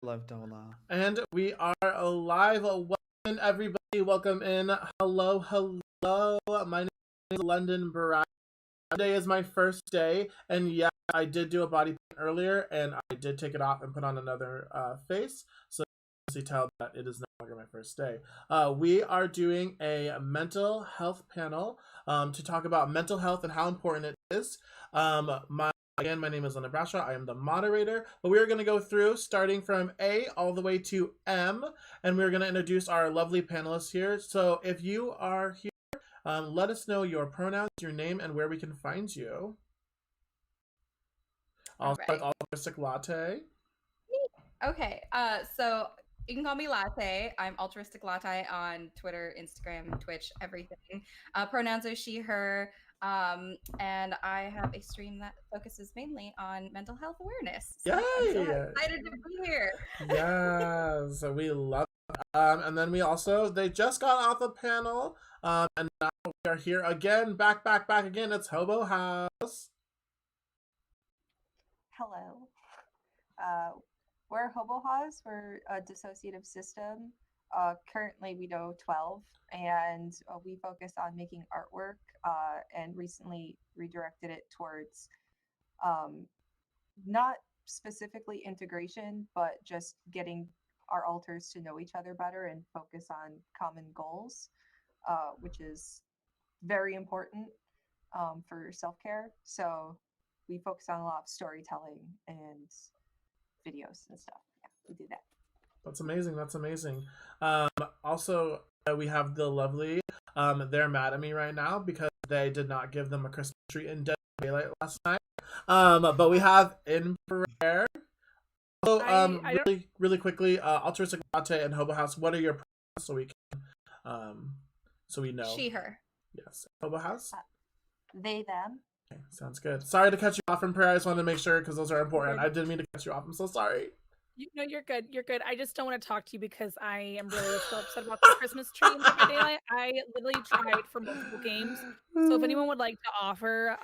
Love Dola. And we are live. Welcome, everybody. Welcome in. Hello, hello. My name is LondynBradshaw. Today is my first day, and yeah, I did do a body paint earlier, and I did take it off and put on another face. So you tell that it is no longer my first day. We are doing a mental health panel to talk about mental health and how important it is. My name is LondynBradshaw. I am the moderator, but we are going to go through starting from A all the way to M, and we're going to introduce our lovely panelists here. So if you are here, let us know your pronouns, your name, and where we can find you. All Also, like right. altruistic latte. Okay. So you can call me Latte. I'm altruistic Latte on Twitter, Instagram, Twitch, everything. Pronouns are she, her. And I have a stream that focuses mainly on mental health awareness. So I'm so Yay! excited to be here. Yes, we love it. And then they just got off the panel. And now we are here again, back again. It's Hobo House. Hello. Uh, we're Hobohas. We're a dissociative system. Currently, we know 12, and we focus on making artwork and recently redirected it towards um, not specifically integration, but just getting our alters to know each other better and focus on common goals, which is very important for self care. So we focus on a lot of storytelling and videos and stuff. Yeah, we do that. That's amazing. That's amazing. Also, we have the lovely. They're mad at me right now because they did not give them a Christmas tree in Dead Daylight last night. But we have in prayer. So, I don't. really quickly, altruistic latte and Hobo House. What are your pronouns so we can, so we know? She, her. Yes, Hobo House. They, them. Okay, sounds good. Sorry to cut you off in prayer. I just wanted to make sure because those are important. I didn't mean to cut you off. I'm so sorry. No, you're good. You're good. I just don't want to talk to you because I am really still upset about the Christmas tree in Dead by Daylight. I literally tried for multiple games. So if anyone would like to offer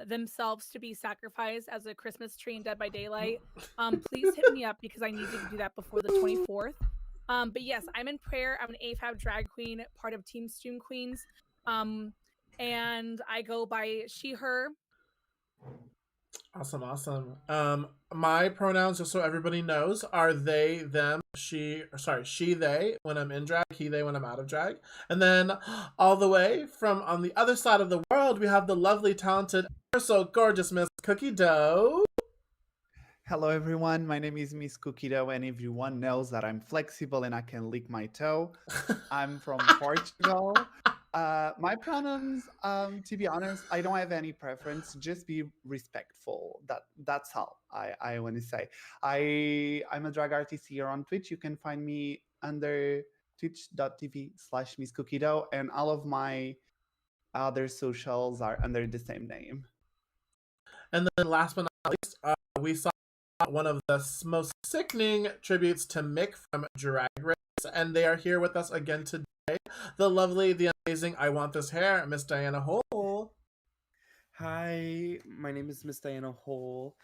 themselves to be sacrificed as a Christmas tree in Dead by Daylight, please hit me up because I need to do that before the 24th. But yes, I'm in prayer. I'm an AFAB drag queen, part of Team Stoon Queens. And I go by she, her. Awesome. My pronouns, just so everybody knows, are they, them, she, they when I'm in drag, he, they when I'm out of drag. And then all the way from on the other side of the world, we have the lovely, talented, ever so gorgeous Miss Cookie Dough. Hello, everyone. My name is Miss Cookie Dough, and everyone knows that I'm flexible and I can lick my toe. I'm from Portugal. My pronouns, to be honest, I don't have any preference. Just be respectful. That's all I want to say. I'm a drag artist here on Twitch. You can find me under twitch.tv/Miss Cookie Dough, and all of my other socials are under the same name. And then last but not least, we saw one of the most sickening tributes to Mick from Drag Race, and they are here with us again today. The lovely, the amazing, I Want This Hair, Miss Diana Hole. Hi, my name is Miss Diana Hole.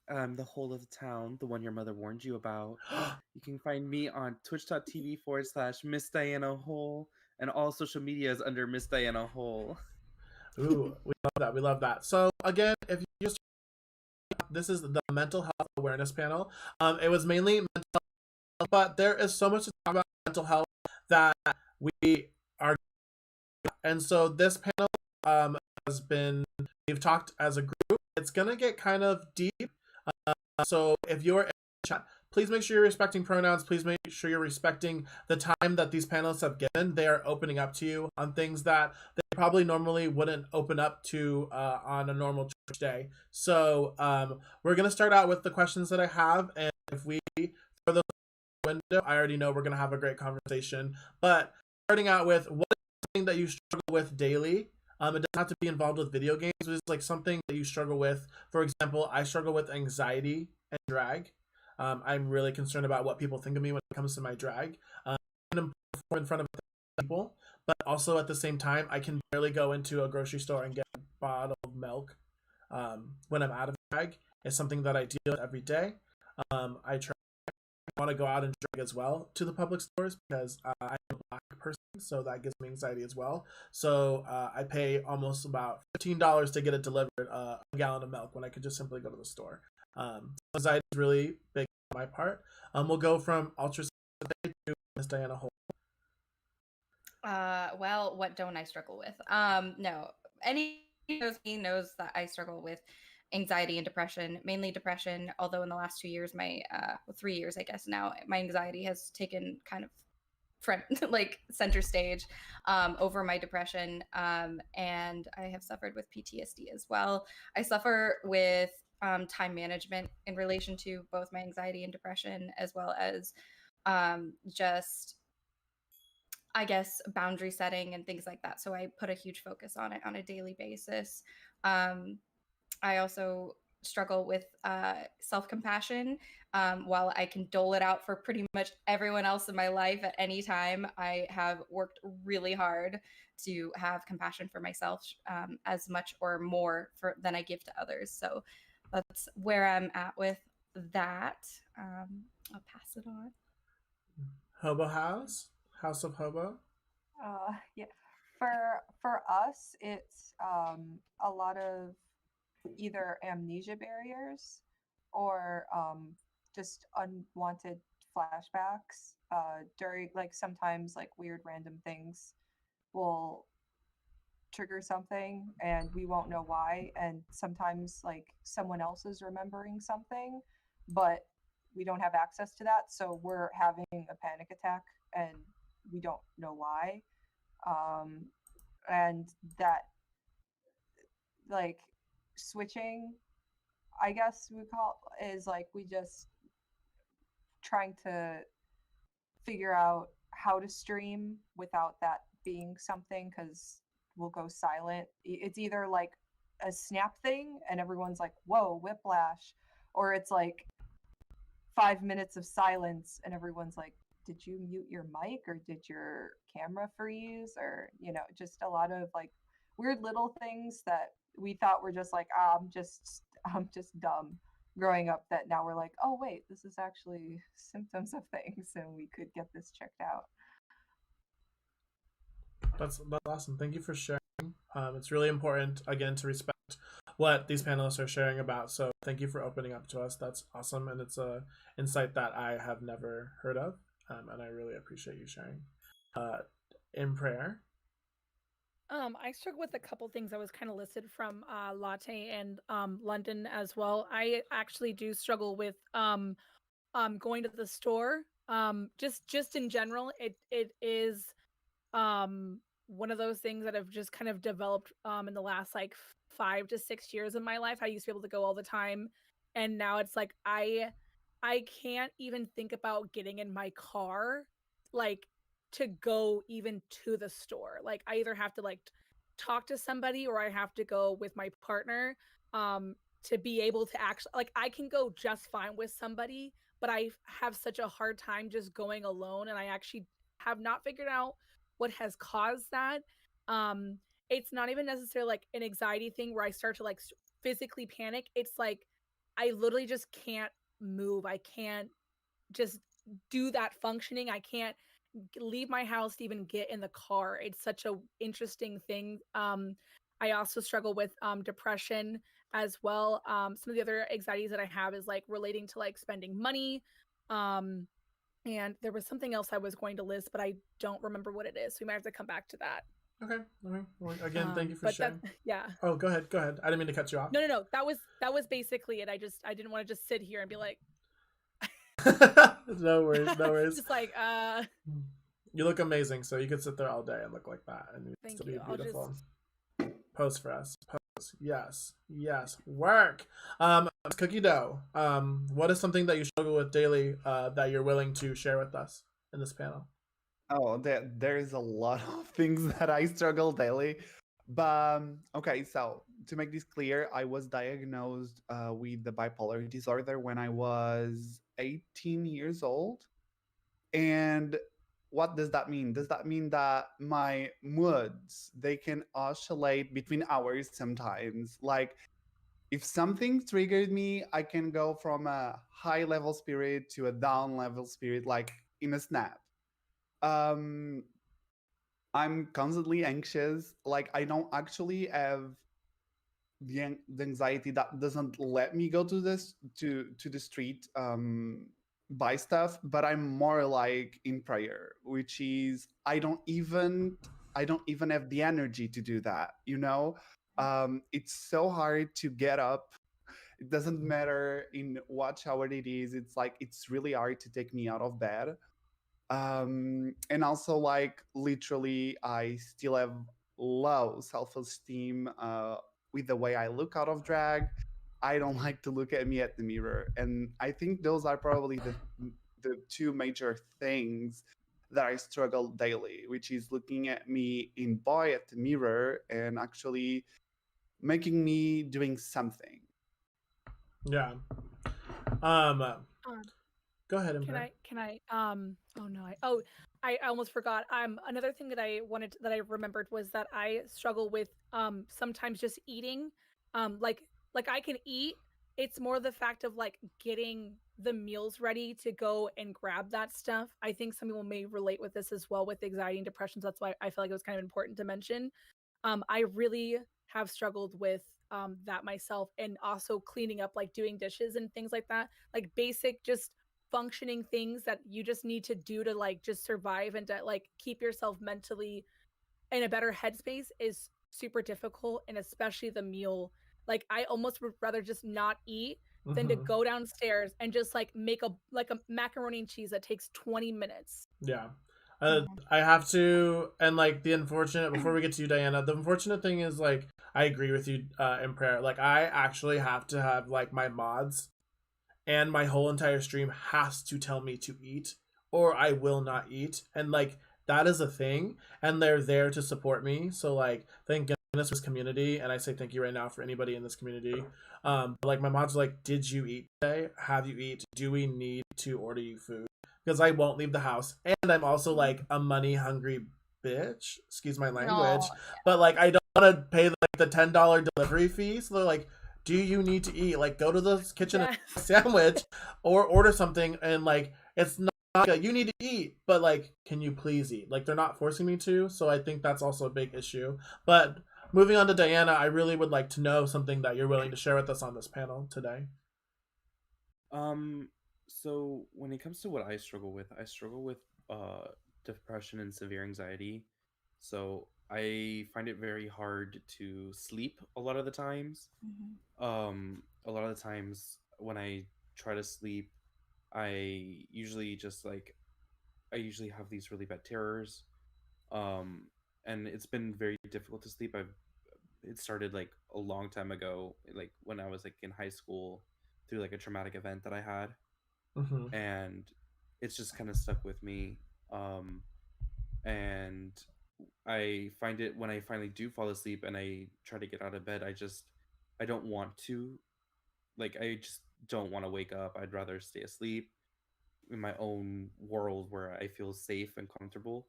I'm the whole of the town, the one your mother warned you about. You can find me on twitch.tv/Miss Diana Hole, and all social media is under Miss Diana Hole. Ooh, we love that. So again, if you just this is the mental health awareness panel. It was mainly mental health, but there is so much to talk about mental health that we are, and so this panel has been, we've talked as a group. It's gonna get kind of deep. So if you're in the chat, please make sure you're respecting pronouns. Please make sure you're respecting the time that these panelists have given. They are opening up to you on things that they probably normally wouldn't open up to on a normal church day. So we're going to start out with the questions that I have. And if we throw those out the window, I already know we're going to have a great conversation. But starting out with, what is something that you struggle with daily? It doesn't have to be involved with video games. It's like something that you struggle with. For example, I struggle with anxiety and drag. I'm really concerned about what people think of me when it comes to my drag. I can perform in front of people, but also at the same time, I can barely go into a grocery store and get a bottle of milk when I'm out of drag. It's something that I deal with every day. I try want to go out and drag as well to the public stores because I'm a black person, so that gives me anxiety as well. So I pay almost about $15 to get it delivered, a gallon of milk, when I could just simply go to the store. Anxiety is really big on my part. We'll go from Ultra to Miss Diana Holt. Well, what don't I struggle with? No, any who knows me knows that I struggle with anxiety and depression, mainly depression. Although in the last 2 years, 3 years, I guess now, my anxiety has taken kind of front, like center stage, over my depression, and I have suffered with PTSD as well. I suffer with time management in relation to both my anxiety and depression, as well as just I guess boundary setting and things like that. So I put a huge focus on it on a daily basis. Um, I also struggle with self compassion. While I can dole it out for pretty much everyone else in my life at any time, I have worked really hard to have compassion for myself, as much or more than I give to others. So that's where I'm at with that. I'll pass it on. Hobo House of Hobo. Yeah. For us, it's a lot of either amnesia barriers or just unwanted flashbacks during, like, sometimes like weird random things will trigger something and we won't know why, and sometimes like someone else is remembering something but we don't have access to that, so we're having a panic attack and we don't know why. um and that, like, switching, I guess we call, is like we just trying to figure out how to stream without that being something, because we'll go silent. It's either like a snap thing and everyone's like, whoa, whiplash, or it's like 5 minutes of silence and everyone's like, did you mute your mic or did your camera freeze, or just a lot of like weird little things that we thought were just like, I'm just dumb growing up, that now we're like, oh wait, this is actually symptoms of things and we could get this checked out. That's awesome. Thank you for sharing. It's really important, again, to respect what these panelists are sharing about. So thank you for opening up to us. That's awesome, and it's a insight that I have never heard of, and I really appreciate you sharing. In prayer. I struggle with a couple things that was kind of listed from Latte and London as well. I actually do struggle with going to the store. Just in general, it is one of those things that have just kind of developed in the last like 5 to 6 years of my life. I used to be able to go all the time, and now it's like I can't even think about getting in my car, like, to go even to the store. Like, I either have to like talk to somebody or I have to go with my partner to be able to actually, like, I can go just fine with somebody, but I have such a hard time just going alone, and I actually have not figured out what has caused that. Um it's not even necessarily like an anxiety thing where I start to like physically panic. It's like I literally just can't move. I can't just do that functioning. I can't leave my house to even get in the car. It's such a interesting thing. I also struggle with depression as well. Some of the other anxieties that I have is like relating to like spending money. And there was something else I was going to list, but I don't remember what it is. So we might have to come back to that. Okay. Well, again, thank you for sharing. Yeah. Oh, go ahead. I didn't mean to cut you off. No. That was basically it. I didn't want to just sit here and be like, No worries. just like, You look amazing, so you could sit there all day and look like that, and you'd still be beautiful. Pose for us. Pose. Yes. Work. Cookie dough. What is something that you struggle with daily that you're willing to share with us in this panel? Oh, there's a lot of things that I struggle daily. But okay, so to make this clear, I was diagnosed with the bipolar disorder when I was 18 years old. And what does that mean? Does that mean that my moods, they can oscillate between hours sometimes? Like if something triggered me, I can go from a high level spirit to a down level spirit like in a snap. Um, I'm constantly anxious. Like I don't actually have the anxiety that doesn't let me go to this to the street buy stuff, but I'm more like in prayer, which is I don't even have the energy to do that, you know. It's so hard to get up. It doesn't matter in what hour it is. It's like it's really hard to take me out of bed. And also like literally I still have low self-esteem with the way I look out of drag. I don't like to look at me at the mirror, and I think those are probably the two major things that I struggle daily, which is looking at me in boy at the mirror and actually making me doing something. Yeah. Um, Um, go ahead, Can Emperor. oh no, I almost forgot. Another thing that that I remembered was that I struggle with sometimes just eating. Like I can eat. It's more the fact of like getting the meals ready to go and grab that stuff. I think some people may relate with this as well with anxiety and depression. So that's why I feel like it was kind of important to mention. I really have struggled with that myself, and also cleaning up, like doing dishes and things like that, like basic just functioning things that you just need to do to like just survive and to like keep yourself mentally in a better headspace is super difficult. And especially the meal, like I almost would rather just not eat than to Mm-hmm. go downstairs and just like make a macaroni and cheese that takes 20 minutes. Yeah. Mhm. I have to, and like the unfortunate, before we get to you, Diana, the unfortunate thing is like, I agree with you in prayer. Like, I actually have to have like my mods and my whole entire stream has to tell me to eat or I will not eat. And like, that is a thing. And they're there to support me. So, like, thank goodness for this community. And I say thank you right now for anybody in this community. But like, my mods are like, did you eat today? Have you eat? Do we need to order you food? Because I won't leave the house. And I'm also like a money hungry bitch. Excuse my No. language. But like, I don't want to pay like the $10 delivery fee. So they're like, do you need to eat? Like, go to the kitchen and Yes. a sandwich or order something. And like, it's not like you need to eat, but like, can you please eat? Like, they're not forcing me to. So I think that's also a big issue. But moving on to Diana, I really would like to know something that you're willing to share with us on this panel today. Um, so when it comes to what I struggle with depression and severe anxiety. So I find it very hard to sleep a lot of the times. Mhm. A lot of the times when I try to sleep, I usually just like I usually have these really bad terrors. Um, and it's been very difficult to sleep. I've It started like a long time ago, like when I was like in high school, through like a traumatic event that I had, Mm-hmm. and it's just kind of stuck with me. Um, and I find it when I finally do fall asleep and I try to get out of bed, I don't want to, like I just don't want to wake up. I'd rather stay asleep in my own world where I feel safe and comfortable.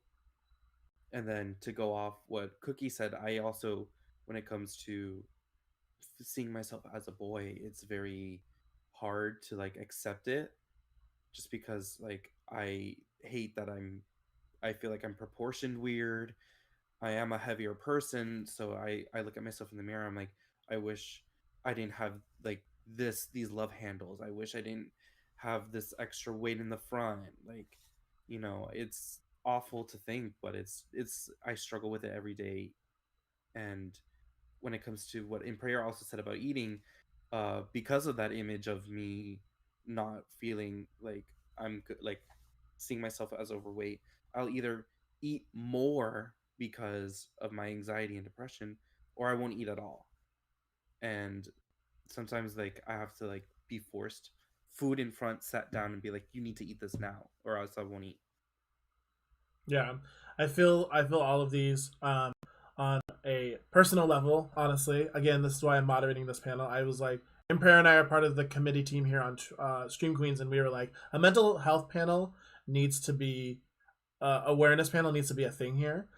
And then to go off what Cookie said, I also, when it comes to seeing myself as a boy, it's very hard to like accept it, just because like I hate that I feel like I'm proportioned weird. I am a heavier person, so I look at myself in the mirror. I'm like, I wish I didn't have like these love handles. I wish I didn't have this extra weight in the front. Like, it's awful to think, but it's I struggle with it every day. And when it comes to what in prayer also said about eating, because of that image of me not feeling like I'm good, like seeing myself as overweight, I'll either eat more because of my anxiety and depression, or I won't eat at all. And sometimes like I have to like be forced food in front, sat down, and be like, you need to eat this now, or else I won't eat. Yeah, I feel all of these on a personal level. Honestly, again, this is why I'm moderating this panel. I was like, Impera and I are part of the committee team here on Stream Queens, and we were like, a mental health panel needs to be awareness panel needs to be a thing here.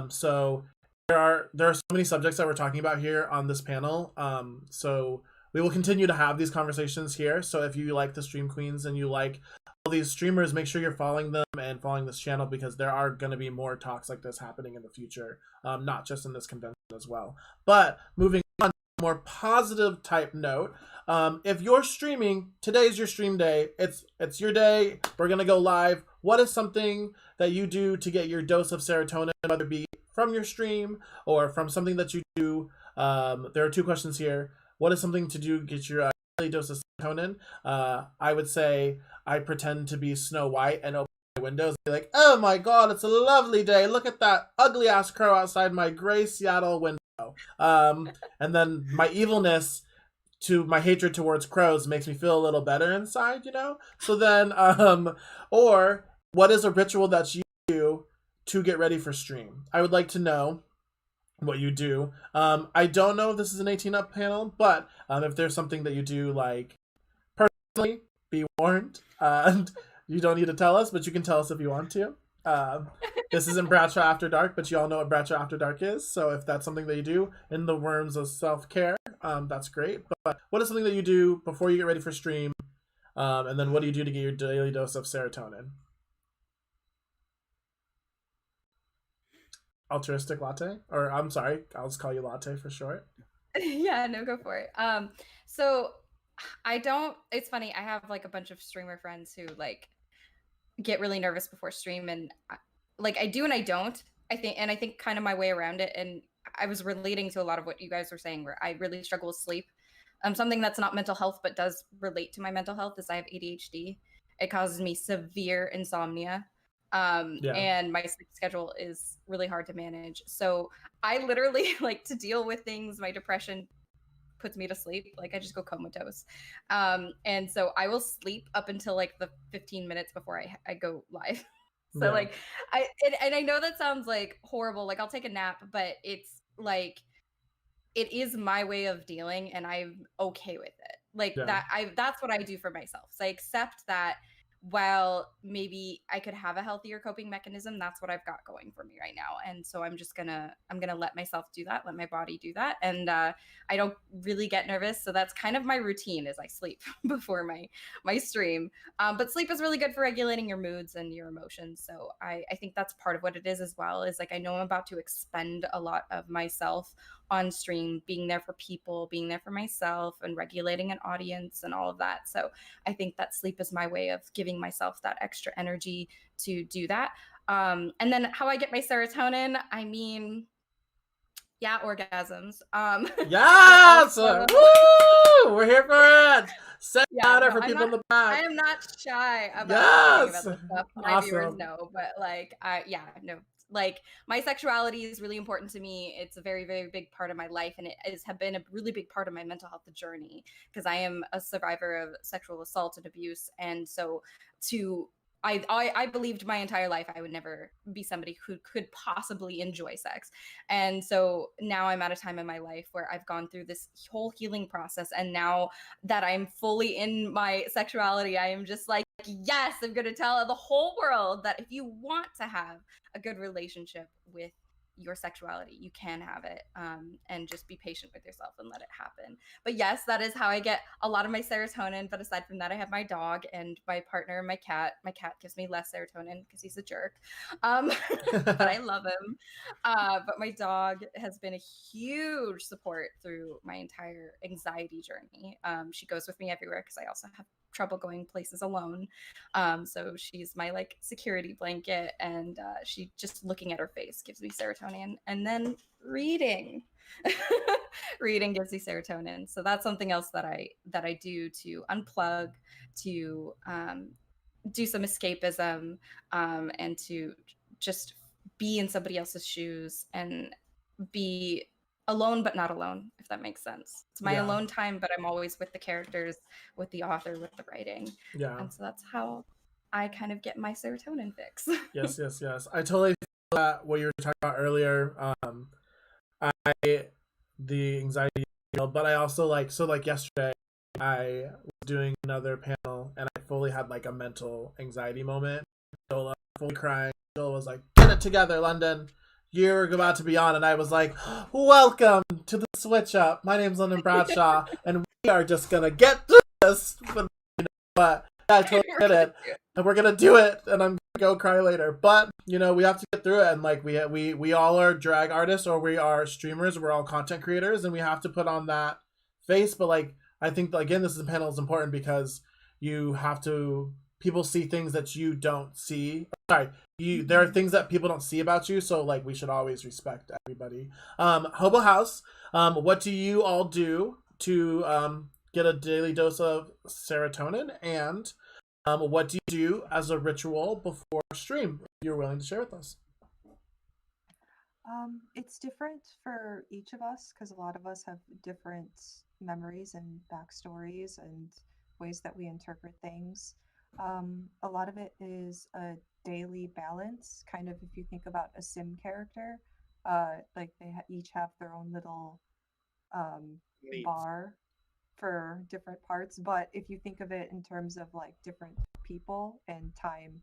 So there are so many subjects that we're talking about here on this panel. So we will continue to have these conversations here. So if you like the Stream Queens and you like all these streamers, make sure you're following them and following this channel, because there are going to be more talks like this happening in the future, not just in this convention as well. But moving on to a more positive type note, if you're streaming, today's your stream day. It's your day. We're going to go live. What is something that you do to get your dose of serotonin, whether it be from your stream or from something that you do? There are 2 questions here. What is something to do to get your daily dose of serotonin? I would say I pretend to be Snow White and open my windows and be like, oh my god, it's a lovely day. Look at that ugly ass crow outside my gray Seattle window. And then my evilness to my hatred towards crows makes me feel a little better inside, you know? So then, or what is a ritual that you do to get ready for stream? I would like to know what you do. I don't know if this is an 18 up panel, but if there's something that you do, like, personally, be warned. And you don't need to tell us, but you can tell us if you want to. This isn't Bradshaw After Dark, but you all know what Bradshaw After Dark is. So if that's something that you do in the worms of self-care, that's great. But what is something that you do before you get ready for stream? And then what do you do to get your daily dose of serotonin? Altruistic Latte? Or I'm sorry, I'll just call you Latte for short. Yeah, no, go for it. So I don't, it's funny, I have like a bunch of streamer friends who like get really nervous before stream, and like I do and I don't. I think kind of my way around it, and I was relating to a lot of what you guys were saying, where I really struggle with sleep. Something that's not mental health but does relate to my mental health is I have ADHD. It causes me severe insomnia. And my sleep schedule is really hard to manage. So I literally like to deal with things. My depression puts me to sleep. Like I just go comatose. And so I will sleep up until like the 15 minutes before I go live. So like I know that sounds like horrible. Like I'll take a nap, but it's like, it is my way of dealing, and I'm okay with it. Like that's what I do for myself. So I accept that while maybe I could have a healthier coping mechanism, that's what I've got going for me right now. And so I'm gonna let myself do that, let my body do that. And I don't really get nervous. So that's kind of my routine, is I sleep before my stream. But sleep is really good for regulating your moods and your emotions. So I think that's part of what it is as well, is like I know I'm about to expend a lot of myself on stream, being there for people, being there for myself, and regulating an audience and all of that. So I think that sleep is my way of giving myself that extra energy to do that. And then how I get my serotonin, I mean, yeah, orgasms. Yes! Also, Woo! We're here for it! Set louder for people in the I back. am not shy about talking about this stuff. My viewers Awesome. know, but like, like my sexuality is really important to me. It's a very, very big part of my life, and it has been a really big part of my mental health journey, because I am a survivor of sexual assault and abuse. And so I believed my entire life I would never be somebody who could possibly enjoy sex. And so now I'm at a time in my life where I've gone through this whole healing process. And now that I'm fully in my sexuality, I am just like, yes, I'm going to tell the whole world that if you want to have a good relationship with your sexuality, you can have it, and just be patient with yourself and let it happen. But yes, that is how I get a lot of my serotonin. But aside from that, I have my dog and my partner, my cat. My cat gives me less serotonin because he's a jerk, but I love him. But my dog has been a huge support through my entire anxiety journey. She goes with me everywhere because I also have trouble going places alone. So she's my like security blanket, and she just looking at her face gives me serotonin. And then reading reading gives me serotonin. So that's something else that I do to unplug, to do some escapism, and to just be in somebody else's shoes and be alone but not alone, if that makes sense. It's my alone time, but I'm always with the characters, with the author, with the writing. And so that's how I kind of get my serotonin fix. Yes. I totally feel that what you were talking about earlier. The anxiety, but I also like yesterday I was doing another panel and I fully had like a mental anxiety moment. So fully crying. Jill was like, "Get it together, London. you're about to be on, and I was like, welcome to the switch up. My name's London Bradshaw, and we are just gonna get through this. But yeah, I totally get it, and we're gonna do it, and I'm gonna go cry later. But we have to get through it, and like we all are drag artists, or we are streamers, we're all content creators, and we have to put on that face. But like I think again, this panel is important because you have to people see things that you don't see. Sorry, there are things that people don't see about you, so like we should always respect everybody. Hobo House, what do you all do to get a daily dose of serotonin, and what do you do as a ritual before stream, if you're willing to share with us? It's different for each of us because a lot of us have different memories and backstories and ways that we interpret things. A lot of it is a daily balance, kind of if you think about a sim character, like they each have their own little um, Neat. bar for different parts. But if you think of it in terms of like different people and time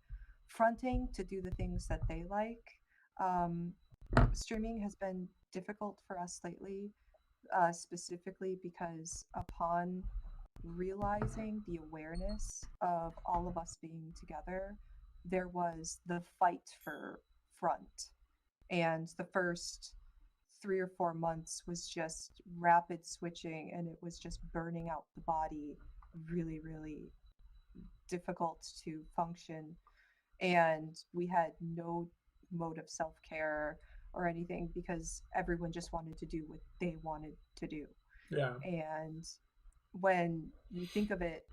fronting to do the things that they like, um, streaming has been difficult for us lately, specifically because upon realizing the awareness of all of us being together, there was the fight for front. And the first 3 or 4 months was just rapid switching and it was just burning out the body, really, really difficult to function. And we had no mode of self care or anything because everyone just wanted to do what they wanted to do. Yeah. And when you think of it,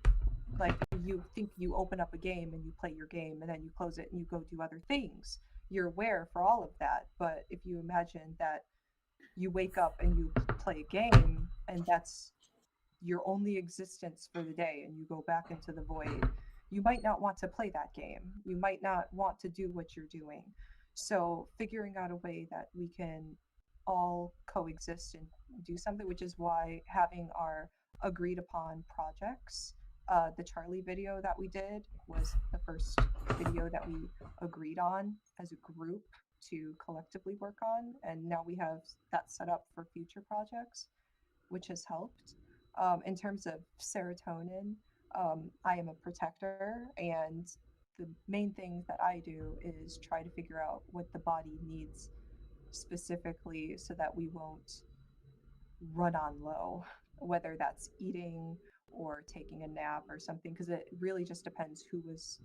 like you think you open up a game and you play your game and then you close it and you go do other things, you're aware for all of that. But if you imagine that you wake up and you play a game and that's your only existence for the day and you go back into the void, you might not want to play that game. You might not want to do what you're doing. So figuring out a way that we can all coexist and do something, which is why having our agreed upon projects, the Charlie video that we did was the first video that we agreed on as a group to collectively work on, and now we have that set up for future projects, which has helped. In terms of serotonin, I am a protector, and the main thing that I do is try to figure out what the body needs specifically so that we won't run on low, whether that's eating or taking a nap or something, because it really just depends who was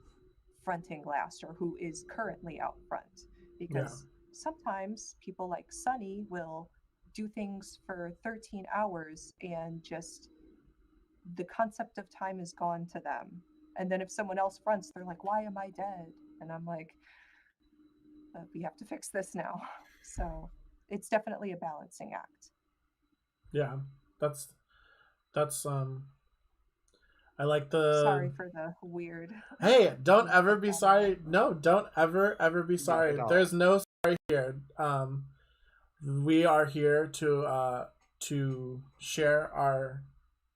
fronting last or who is currently out front. Yeah. Because sometimes people like Sunny will do things for 13 hours and just the concept of time is gone to them. And then if someone else fronts, they're like, why am I dead? And I'm like, we have to fix this now. So it's definitely a balancing act. Yeah. That's I like Sorry the for the weird. Hey, don't Let me ever cut be that sorry. out. No, don't ever be Not sorry. at all. There's no sorry here. We are here to share our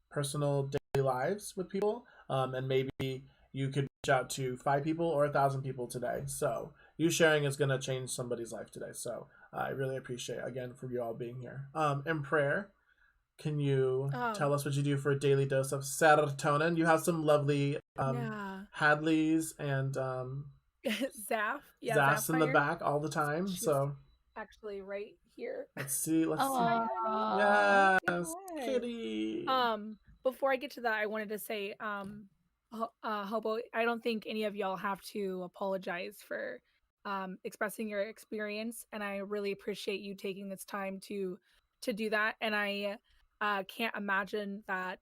personal daily lives with people. And maybe you could reach out to 5 people or 1,000 people today. So you sharing is gonna change somebody's life today. So I really appreciate again for you all being here. In prayer, can you tell us what you do for a daily dose of serotonin? You have some lovely Yeah. Hadleys and Zaf. Yeah, Zafs in the Zapfire. back all the time. She's So actually right here. let's see. Let's see. Hi, Aw. honey. Yes, Hi. kitty. Before I get to that, I wanted to say, Hobo, I don't think any of y'all have to apologize for expressing your experience, and I really appreciate you taking this time to do that. And I can't imagine that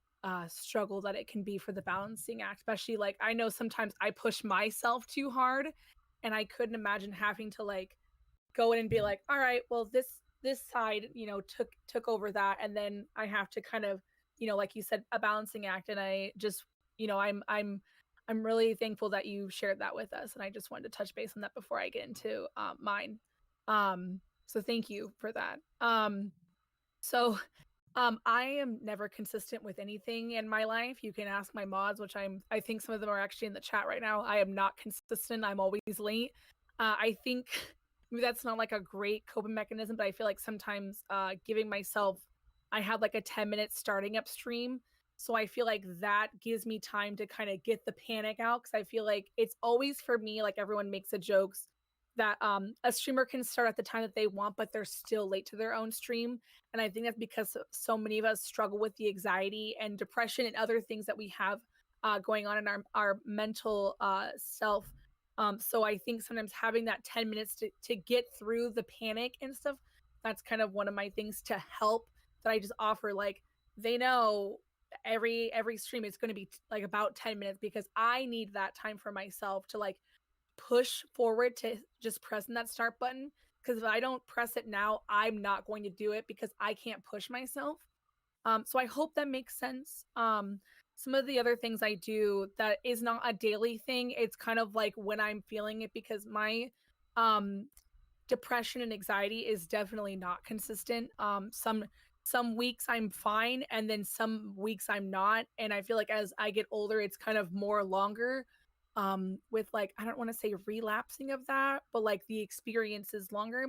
struggle that it can be for the balancing act, especially like I know sometimes I push myself too hard, and I couldn't imagine having to like go in and be like, all right, well this side took over that, and then I have to kind of like you said, a balancing act. And I just I'm really thankful that you shared that with us, and I just wanted to touch base on that before I get into mine. So thank you for that. So I am never consistent with anything in my life. You can ask my mods, which I think some of them are actually in the chat right now. I am not consistent. I'm always late. I think maybe that's not like a great coping mechanism, but I feel like sometimes giving myself, I have like a 10-minute starting up stream. So I feel like that gives me time to kind of get the panic out because I feel like it's always for me, like everyone makes a jokes that a streamer can start at the time that they want, but they're still late to their own stream. And I think that's because so many of us struggle with the anxiety and depression and other things that we have going on in our mental self. So I think sometimes having that 10 minutes to get through the panic and stuff, that's kind of one of my things to help that I just offer. Like they know every stream is going to be like about 10 minutes because I need that time for myself to like push forward to just pressing that start button because if I don't press it now, I'm not going to do it because I can't push myself. So I hope that makes sense. Some of the other things I do that is not a daily thing. It's kind of like when I'm feeling it because my um depression and anxiety is definitely not consistent. Some weeks I'm fine and then some weeks I'm not. And I feel like as I get older, it's kind of more longer. With like I don't want to say relapsing of that, but like the experience is longer.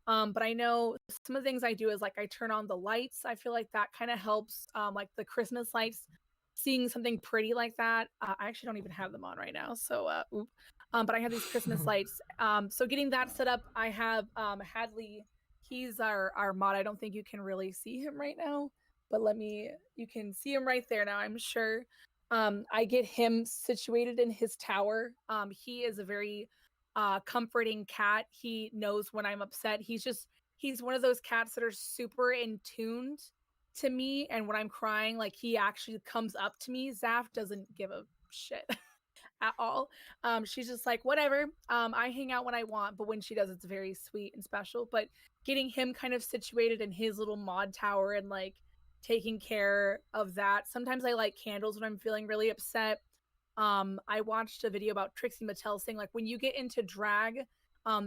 But I know some of the things I do is like I turn on the lights. I feel like that kind of helps. Like the Christmas lights, seeing something pretty like that. I actually don't even have them on right now, so but I have these Christmas lights. So getting that set up, I have Hadley. He's our mod. I don't think you can really see him right now, but let me. You can see him right there now. I'm sure. I get him situated in his tower. He is a very comforting cat. He knows when I'm upset. He's one of those cats that are super in tuned to me, and when I'm crying, like he actually comes up to me. Zaf doesn't give a shit at all. She's just like, whatever. I hang out when I want, but when she does, it's very sweet and special. But getting him kind of situated in his little mod tower and like taking care of that. Sometimes I light candles when I'm feeling really upset. I watched a video about Trixie Mattel saying like when you get into drag,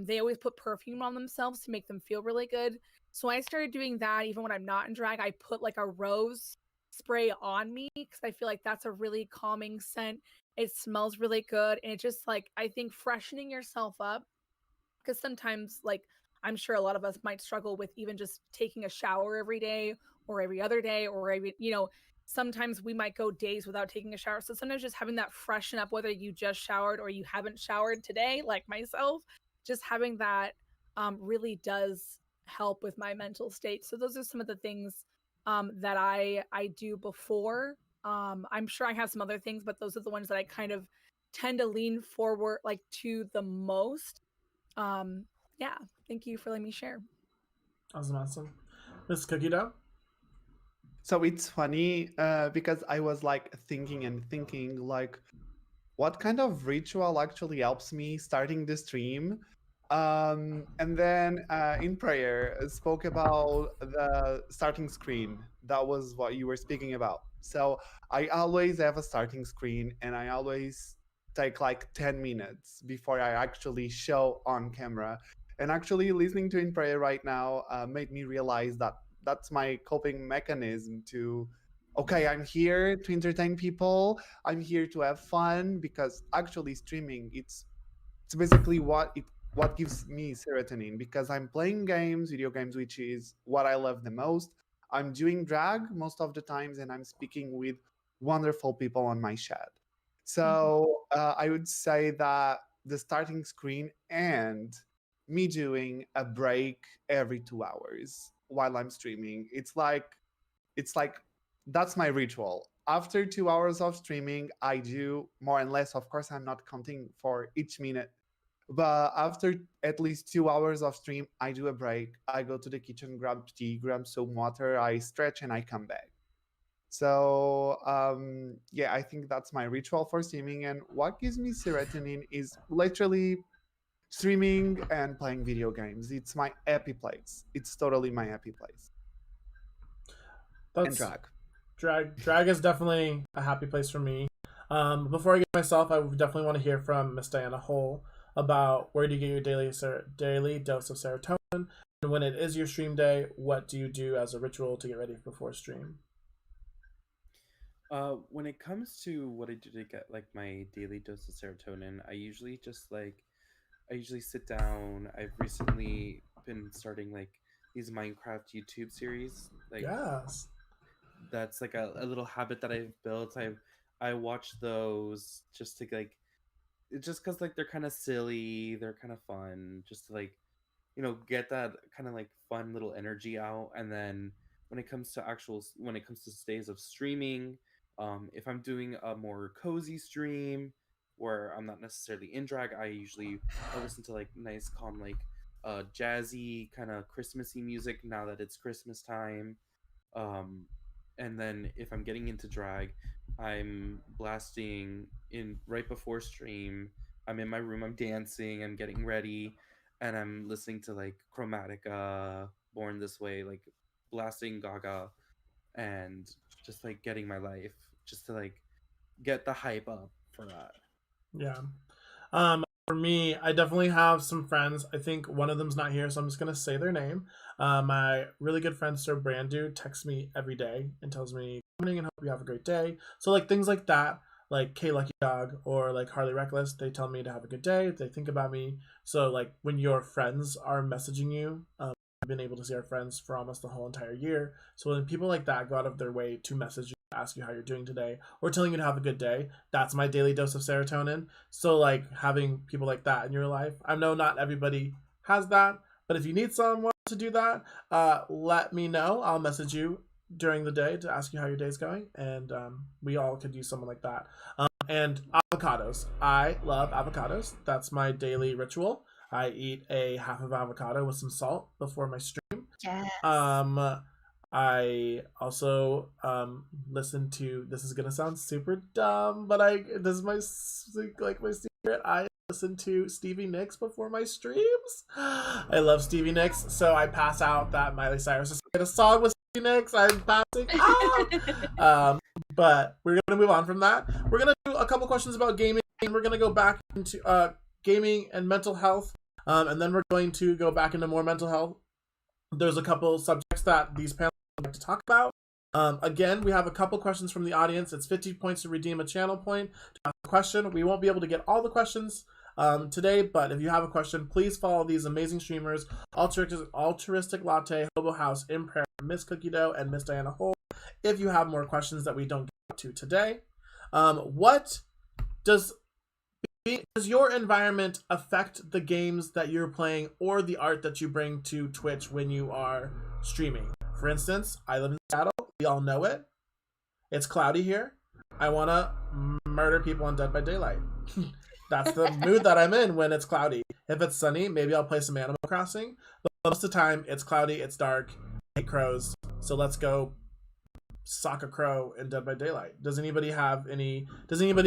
they always put perfume on themselves to make them feel really good. So I started doing that even when I'm not in drag. I put like a rose spray on me because I feel like that's a really calming scent. It smells really good. And it just like, I think freshening yourself up because sometimes like I'm sure a lot of us might struggle with even just taking a shower every day or every other day or every sometimes we might go days without taking a shower, so sometimes just having that freshen up whether you just showered or you haven't showered today like myself, just having that really does help with my mental state. So those are some of the things that I do before. I'm sure I have some other things, but those are the ones that I kind of tend to lean forward like to the most. Yeah, thank you for letting me share. Awesome. Miss Cookie Dough? So it's funny because I was like thinking and thinking like what kind of ritual actually helps me starting the stream. And then in prayer spoke about the starting screen. That was what you were speaking about. So I always have a starting screen and I always take like 10 minutes before I actually show on camera. And actually listening to in prayer right now made me realize that that's my coping mechanism to okay, I'm here to entertain people, I'm here to have fun, because actually streaming it's basically what gives me serotonin, because I'm playing games, video games, which is what I love the most. I'm doing drag most of the times and I'm speaking with wonderful people on my chat. So I would say that the starting screen and me doing a break every 2 hours while I'm streaming, it's like that's my ritual. After 2 hours of streaming, I do more and less. Of course, I'm not counting for each minute, but after at least 2 hours of stream, I do a break. I go to the kitchen, grab tea, grab some water, I stretch, and I come back. So yeah, I think that's my ritual for streaming. And what gives me serotonin is literally streaming and playing video games. It's my happy place. It's totally my happy place. And That's drag. drag is definitely a happy place for me. Before I get myself, I would definitely want to hear from Miss Diana Hole about where do you get your daily dose of serotonin, and when it is your stream day, what do you do as a ritual to get ready before stream? When it comes to what I do to get like my daily dose of serotonin, I usually just like I usually sit down. I've recently been starting like these Minecraft YouTube series. Like Yes. that's like a little habit that I've built. I watch those just to like just because like they're kind of silly, they're kind of fun, just to like get that kind of like fun little energy out. And then when it comes to days of streaming, if I'm doing a more cozy stream where I'm not necessarily in drag, I'll listen to like nice calm like jazzy kind of Christmassy music now that it's Christmas time. And then if I'm getting into drag, I'm blasting in right before stream. I'm in my room, I'm dancing, I'm getting ready, and I'm listening to like Chromatica, Born This Way, like blasting Gaga, and just like getting my life, just to like get the hype up for that. Yeah. For me, I definitely have some friends. I think one of them's not here, so I'm just gonna say their name. My really good friend Sir Brandu texts me every day and tells me good morning and hope you have a great day. So like things like that, like K Lucky Dog or like Harley Reckless, they tell me to have a good day. They think about me. So like when your friends are messaging you, I've been able to see our friends for almost the whole entire year. So when people like that go out of their way to message you, ask you how you're doing today, or telling you to have a good day, that's my daily dose of serotonin. So like having people like that in your life, I know not everybody has that, but if you need someone to do that, let me know. I'll message you during the day to ask you how your day's going, and we all could use someone like that. And avocados, I love avocados. That's my daily ritual. I eat a half of avocado with some salt before my stream. Yes. I also listen to. This is gonna sound super dumb, but I this is my like my secret. I listen to Stevie Nicks before my streams. I love Stevie Nicks, so I pass out that Miley Cyrus is a song with Stevie Nicks. I'm passing out. But we're gonna move on from that. We're gonna do a couple questions about gaming. We're gonna go back into gaming and mental health, and then we're going to go back into more mental health. There's a couple subjects that these panelists would like to talk about. Again, we have a couple questions from the audience. It's 50 points to redeem a channel point to ask a question. We won't be able to get all the questions today, but if you have a question, please follow these amazing streamers: Altruistic Latte, Hobo House, Imprayer, Miss Cookie Dough, and Miss Diana Hole. If you have more questions that we don't get to today, what does your environment affect the games that you're playing or the art that you bring to Twitch when you are streaming? For instance, I live in Seattle. We all know it. It's cloudy here. I want to murder people on Dead by Daylight. That's the mood that I'm in when it's cloudy. If it's sunny, maybe I'll play some Animal Crossing. But most of the time, it's cloudy, it's dark, I hate crows. So let's go sock a crow in Dead by Daylight. Does anybody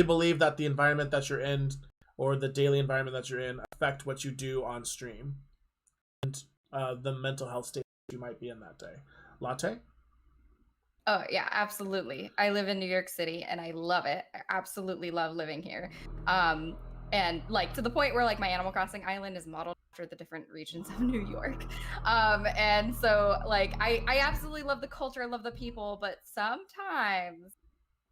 believe that the environment that you're in or the daily environment that you're in affect what you do on stream and the mental health state you might be in that day? Latte? Oh yeah, absolutely. I live in New York City and I love it. I absolutely love living here. And like to the point where like my Animal Crossing island is modeled after the different regions of New York. And so like I absolutely love the culture, I love the people, but sometimes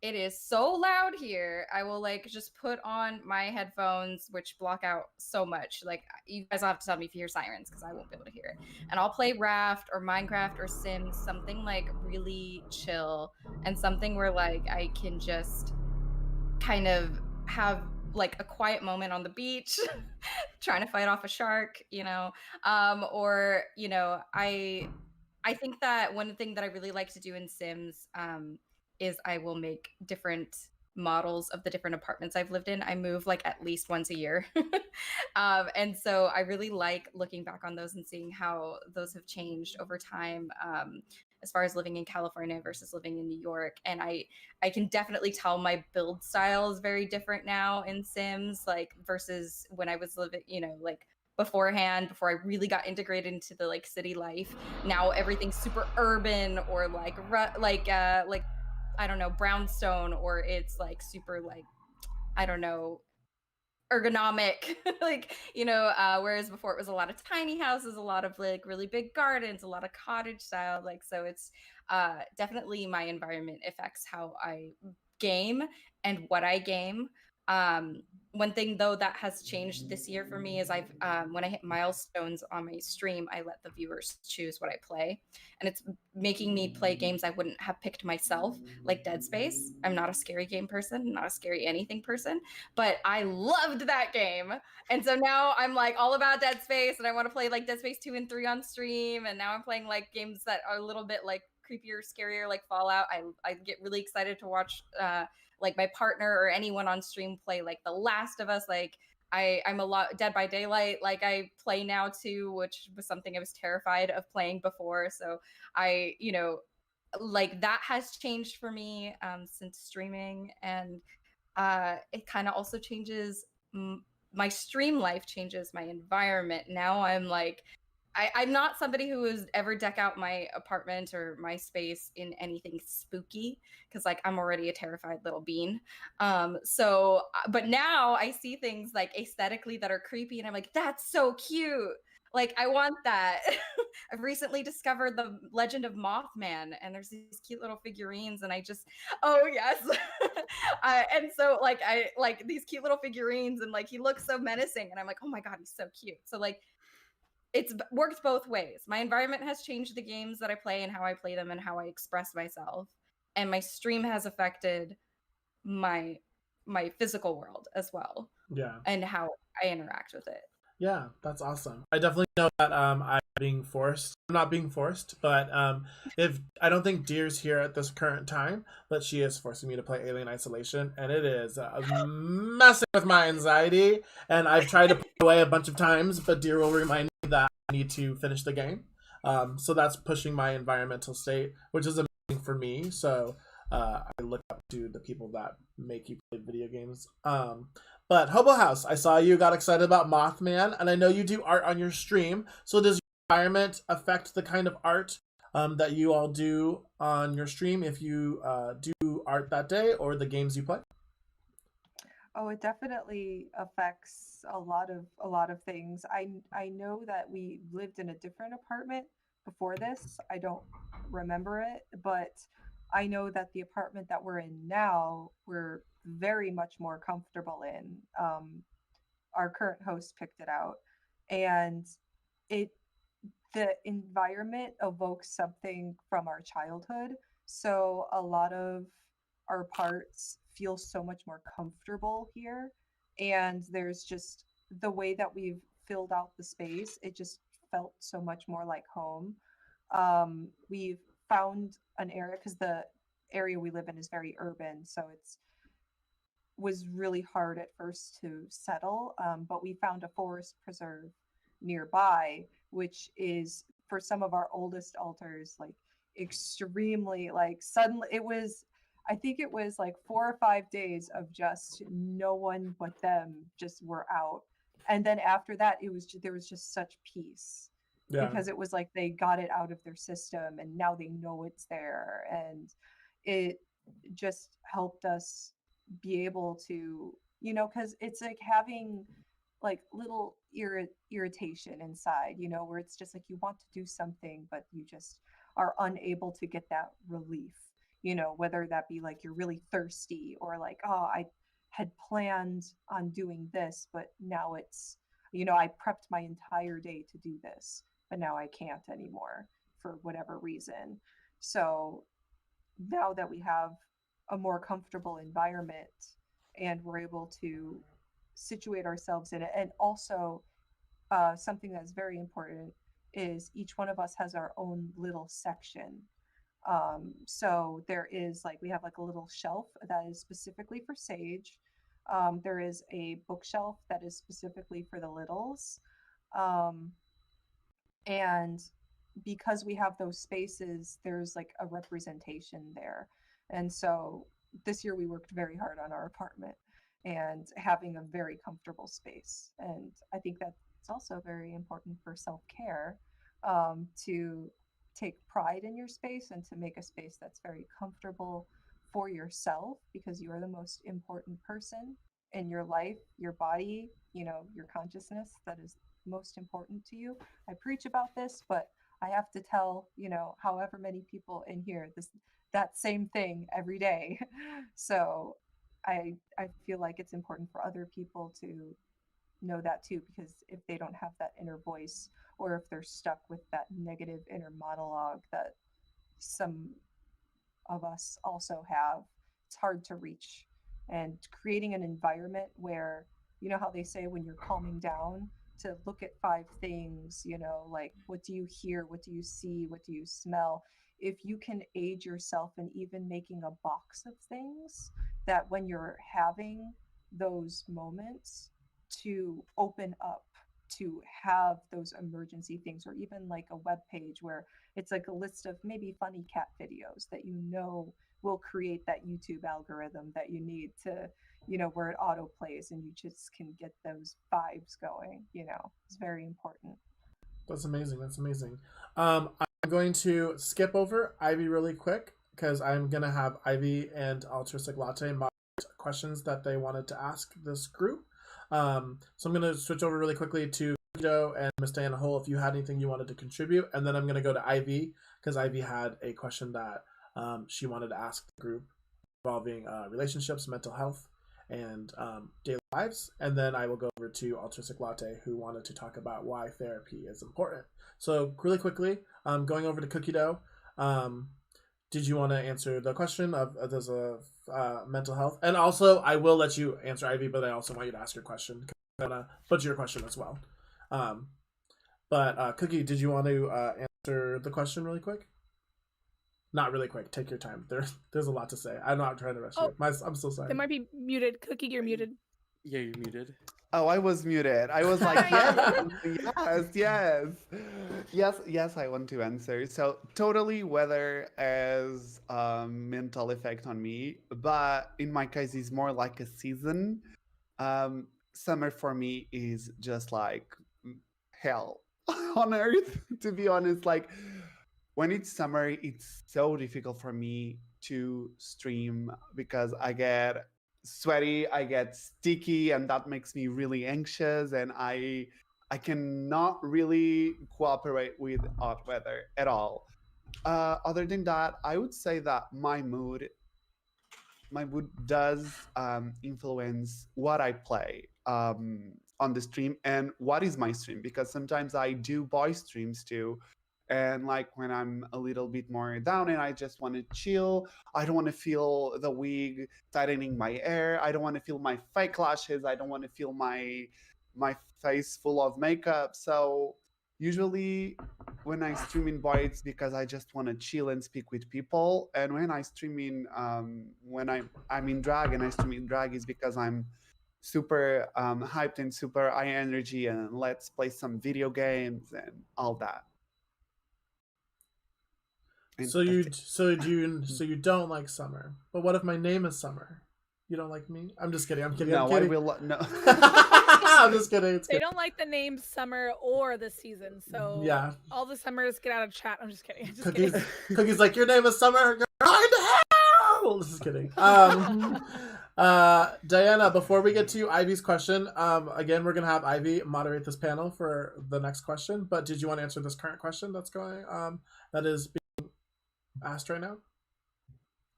it is so loud here. I will like just put on my headphones, which block out so much. Like you guys will have to tell me if you hear sirens because I won't be able to hear it. And I'll play Raft or Minecraft or Sims, something like really chill and something where like I can just kind of have like a quiet moment on the beach trying to fight off a shark, or I think that one thing that I really like to do in Sims is I will make different models of the different apartments I've lived in. I move like at least once a year. And so I really like looking back on those and seeing how those have changed over time, as far as living in California versus living in New York. And I can definitely tell my build style is very different now in Sims, like versus when I was living, like beforehand, before I really got integrated into the like city life. Now everything's super urban or like I don't know, brownstone, or it's like super like I don't know, ergonomic. Like whereas before it was a lot of tiny houses, a lot of like really big gardens, a lot of cottage style, like so it's definitely my environment affects how I game and what I game. Um, One thing though that has changed this year for me is I've when I hit milestones on my stream, I let the viewers choose what I play, and it's making me play games I wouldn't have picked myself, like Dead Space. I'm not a scary game person, not a scary anything person, but I loved that game, and so now I'm like all about Dead Space, and I want to play like Dead Space 2 and 3 on stream, and now I'm playing like games that are a little bit like creepier, scarier, like Fallout. I get really excited to watch like my partner or anyone on stream play like The Last of Us. Like I'm a lot Dead by Daylight. Like I play now too, which was something I was terrified of playing before. So like that has changed for me since streaming, and it kind of also changes my stream life, changes my environment. Now I'm like I'm not somebody who would ever deck out my apartment or my space in anything spooky because like I'm already a terrified little bean. But now I see things like aesthetically that are creepy, and I'm like, that's so cute. Like I want that. I've recently discovered the Legend of Mothman, and there's these cute little figurines, and I just, oh yes. And so like I like these cute little figurines, and like he looks so menacing, and I'm like, oh my god, he's so cute. So like it's worked both ways. My environment has changed the games that I play and how I play them and how I express myself, and my stream has affected my physical world as well, Yeah. and how I interact with it. Yeah, that's awesome. I definitely know that I'm being forced. I'm not being forced, but if I don't think Deer's here at this current time, but she is forcing me to play Alien Isolation, and it is messing with my anxiety. And I've tried to put it away a bunch of times, but Deer will remind me that I need to finish the game. So that's pushing my environmental state, which is amazing for me. So I look up to the people that make you play video games. But Hobo House, I saw you got excited about Mothman, and I know you do art on your stream. So does your environment affect the kind of art that you all do on your stream if you do art that day or the games you play? Oh, it definitely affects a lot of things. I know that we lived in a different apartment before this. I don't remember it, but I know that the apartment that we're in now, we're very much more comfortable in. Our current host picked it out, and it the environment evokes something from our childhood. So a lot of our parts feel so much more comfortable here. And there's just the way that we've filled out the space, it just felt so much more like home. We've found an area because the area we live in is very urban. So it's was really hard at first to settle, but we found a forest preserve nearby, which is for some of our oldest altars, like extremely like suddenly it was. I think it was like 4 or 5 days of just no one but them just were out, and then after that, there was just such peace Yeah. because it was like they got it out of their system and now they know it's there, and it just helped us be able to, because it's like having like little irritation inside, where it's just like you want to do something but you just are unable to get that relief, whether that be like you're really thirsty or like, oh, I had planned on doing this but now it's, I prepped my entire day to do this but now I can't anymore for whatever reason. So now that we have a more comfortable environment and we're able to situate ourselves in it, and also something that's very important is each one of us has our own little section. So there is like we have like a little shelf that is specifically for Sage. There is a bookshelf that is specifically for the littles. Um, and because we have those spaces, there's like a representation there. And so this year we worked very hard on our apartment and having a very comfortable space. And I think that's also very important for self-care, to take pride in your space and to make a space that's very comfortable for yourself, because you are the most important person in your life, your body, your consciousness, that is most important to you. I preach about this, but I have to tell, however many people in here that same thing every day. So I feel like it's important for other people to know that too, because if they don't have that inner voice, or if they're stuck with that negative inner monologue that some of us also have, it's hard to reach. And creating an environment where, you know how they say when you're calming down, to look at five things, you know, like what do you hear, what do you see, what do you smell? If you can aid yourself in even making a box of things, that when you're having those moments, to open up, to have those emergency things, or even like a web page where it's like a list of maybe funny cat videos that you know will create that YouTube algorithm that you need to, you know, where it auto plays and you just can get those vibes going, you know, it's very important. That's amazing. That's amazing. I'm going to skip over Ivy really quick because I'm gonna have Ivy and Altruistic Latte moderate questions that they wanted to ask this group. So I'm gonna switch over really quickly to Vito and Miss Diana Hole if you had anything you wanted to contribute, and then I'm gonna go to Ivy because Ivy had a question that she wanted to ask the group involving relationships, mental health, and daily lives. And then I will go over to Altruistic Latte, who wanted to talk about why therapy is important. So really quickly, going over to Cookie Dough. Did you want to answer the question of does a mental health? And also, I will let you answer Ivy, but I also want you to ask your question. I'm gonna put your question as well. But Cookie, did you want to answer the question really quick? Not really quick. Take your time. There's a lot to say. I'm not trying to rush you. I'm so sorry. They might be muted. Cookie, you're muted. Yeah, you're muted. Oh, I was muted. I was like, yes, I want to answer. So totally weather as mental effect on me, but in my case, it's more like a season. Summer for me is just like hell on earth, to be honest. Like when it's summer, it's so difficult for me to stream because I get sweaty, I get sticky, and that makes me really anxious, and I cannot really cooperate with hot weather at all. Other than that, I would say that my mood does influence what I play on the stream and what is my stream, because sometimes I do voice streams too. And like when I'm a little bit more down and I just want to chill, I don't want to feel the wig tightening my hair. I don't want to feel my fake lashes. I don't want to feel my face full of makeup. So usually when I stream in Boy, it's because I just want to chill and speak with people. And when I stream in, when I'm in drag and I stream in drag, is because I'm super hyped and super high energy, and let's play some video games and all that. And So that's you it. so you don't like summer. But what if my name is Summer? You don't like me? I'm just kidding. I'm kidding. No, I'm I kidding. will no. I'm just kidding. It's They good. don't like the name summer or the season, so Yeah. all the summers get out of chat. I'm just kidding. Just Cookies. kidding. Cookies like your name is Summer. You're going to hell. Just kidding. Diana, before we get to Ivy's question, again we're gonna have Ivy moderate this panel for the next question. But did you want to answer this current question that's going that is being asked right now?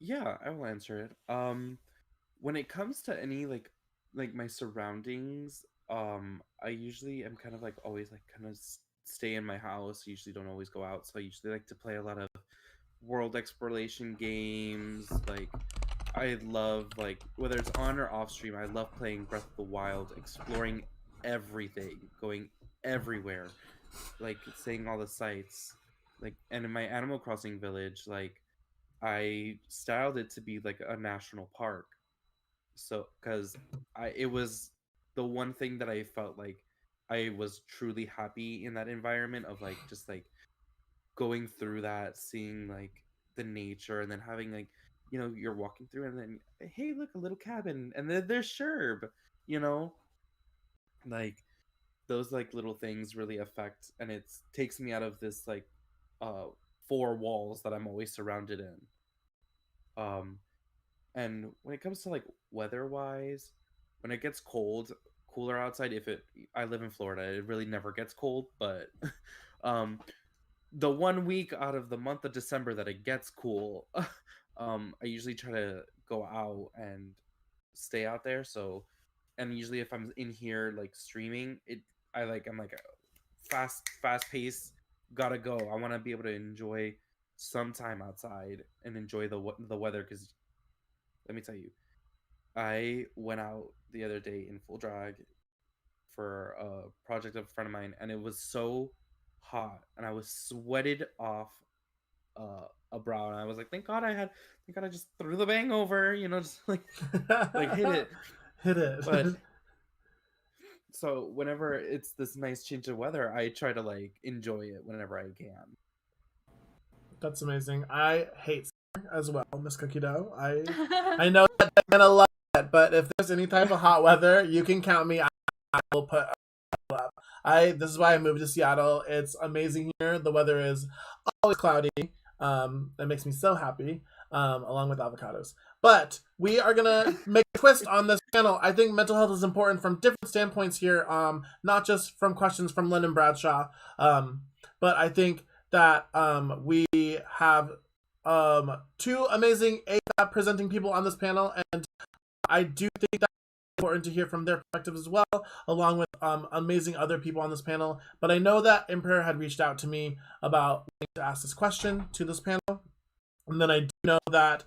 Yeah, I will answer it. When it comes to any like my surroundings, I usually am kind of like always like kind of stay in my house. Usually don't always go out, so I usually like to play a lot of world exploration games. Like I love, like, whether it's on or off stream, I love playing Breath of the Wild, exploring everything, going everywhere, like seeing all the sights. Like, and in my Animal Crossing village, like I styled it to be like a national park. So, because it was the one thing that I felt like I was truly happy in that environment of like just like going through that, seeing like the nature, and then having like, you're walking through, and then hey, look, a little cabin, and then there's Sherb, you know, like those like little things really affect, and it takes me out of this like uh four walls that I'm always surrounded in. Um, and when it comes to like weather wise, when it gets cooler outside, I live in Florida, it really never gets cold, but um the 1 week out of the month of December that it gets cool, I usually try to go out and stay out there. So, and usually if I'm in here like streaming, I'm like fast pace, gotta go. I want to be able to enjoy some time outside and enjoy the weather, because let me tell you, I went out the other day in full drag for a project of a friend of mine, and it was so hot, and I was sweated off a brow, and I was like, thank God I just threw the bang over, just like hit it. Hit it. But so whenever it's this nice change of weather, I try to like enjoy it whenever I can. That's amazing. I hate summer as well, Miss Cookie Dough. I know that I'm gonna love it, but if there's any type of hot weather, you can count me. I will put up. This is why I moved to Seattle. It's amazing here. The weather is always cloudy. That makes me so happy. Along with avocados. But we are gonna make a twist on this panel. I think mental health is important from different standpoints here. Not just from questions from London Bradshaw. But I think that we have two amazing ASAP presenting people on this panel, and I do think that it's important to hear from their perspectives as well, along with amazing other people on this panel. But I know that Emperor had reached out to me about wanting to ask this question to this panel. And then I do know that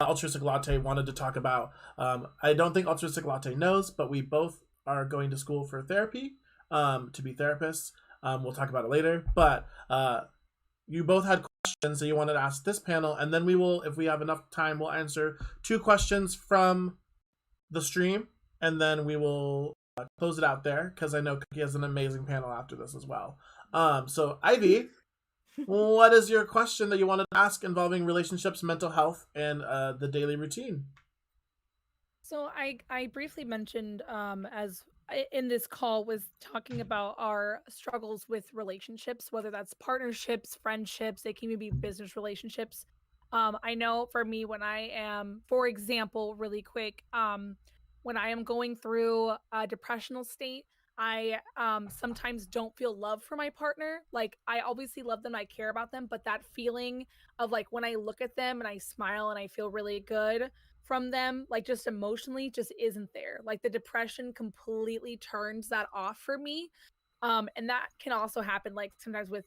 Altruistic Latte wanted to talk about, I don't think Altruistic Latte knows, but we both are going to school for therapy, to be therapists. We'll talk about it later. But you both had questions that you wanted to ask this panel, and then we will, if we have enough time, we'll answer 2 questions from the stream, and then we will close it out there, because I know Cookie has an amazing panel after this as well. So Ivy, what is your question that you wanted to ask involving relationships, mental health, and the daily routine? So I briefly mentioned as in this call was talking about our struggles with relationships, whether that's partnerships, friendships, they can even be business relationships. I know for me, when I am, for example, really quick, when I am going through a depressional state, I sometimes don't feel love for my partner. Like, I obviously love them, I care about them, but that feeling of like when I look at them and I smile and I feel really good from them, like just emotionally, just isn't there. Like the depression completely turns that off for me. And that can also happen like sometimes with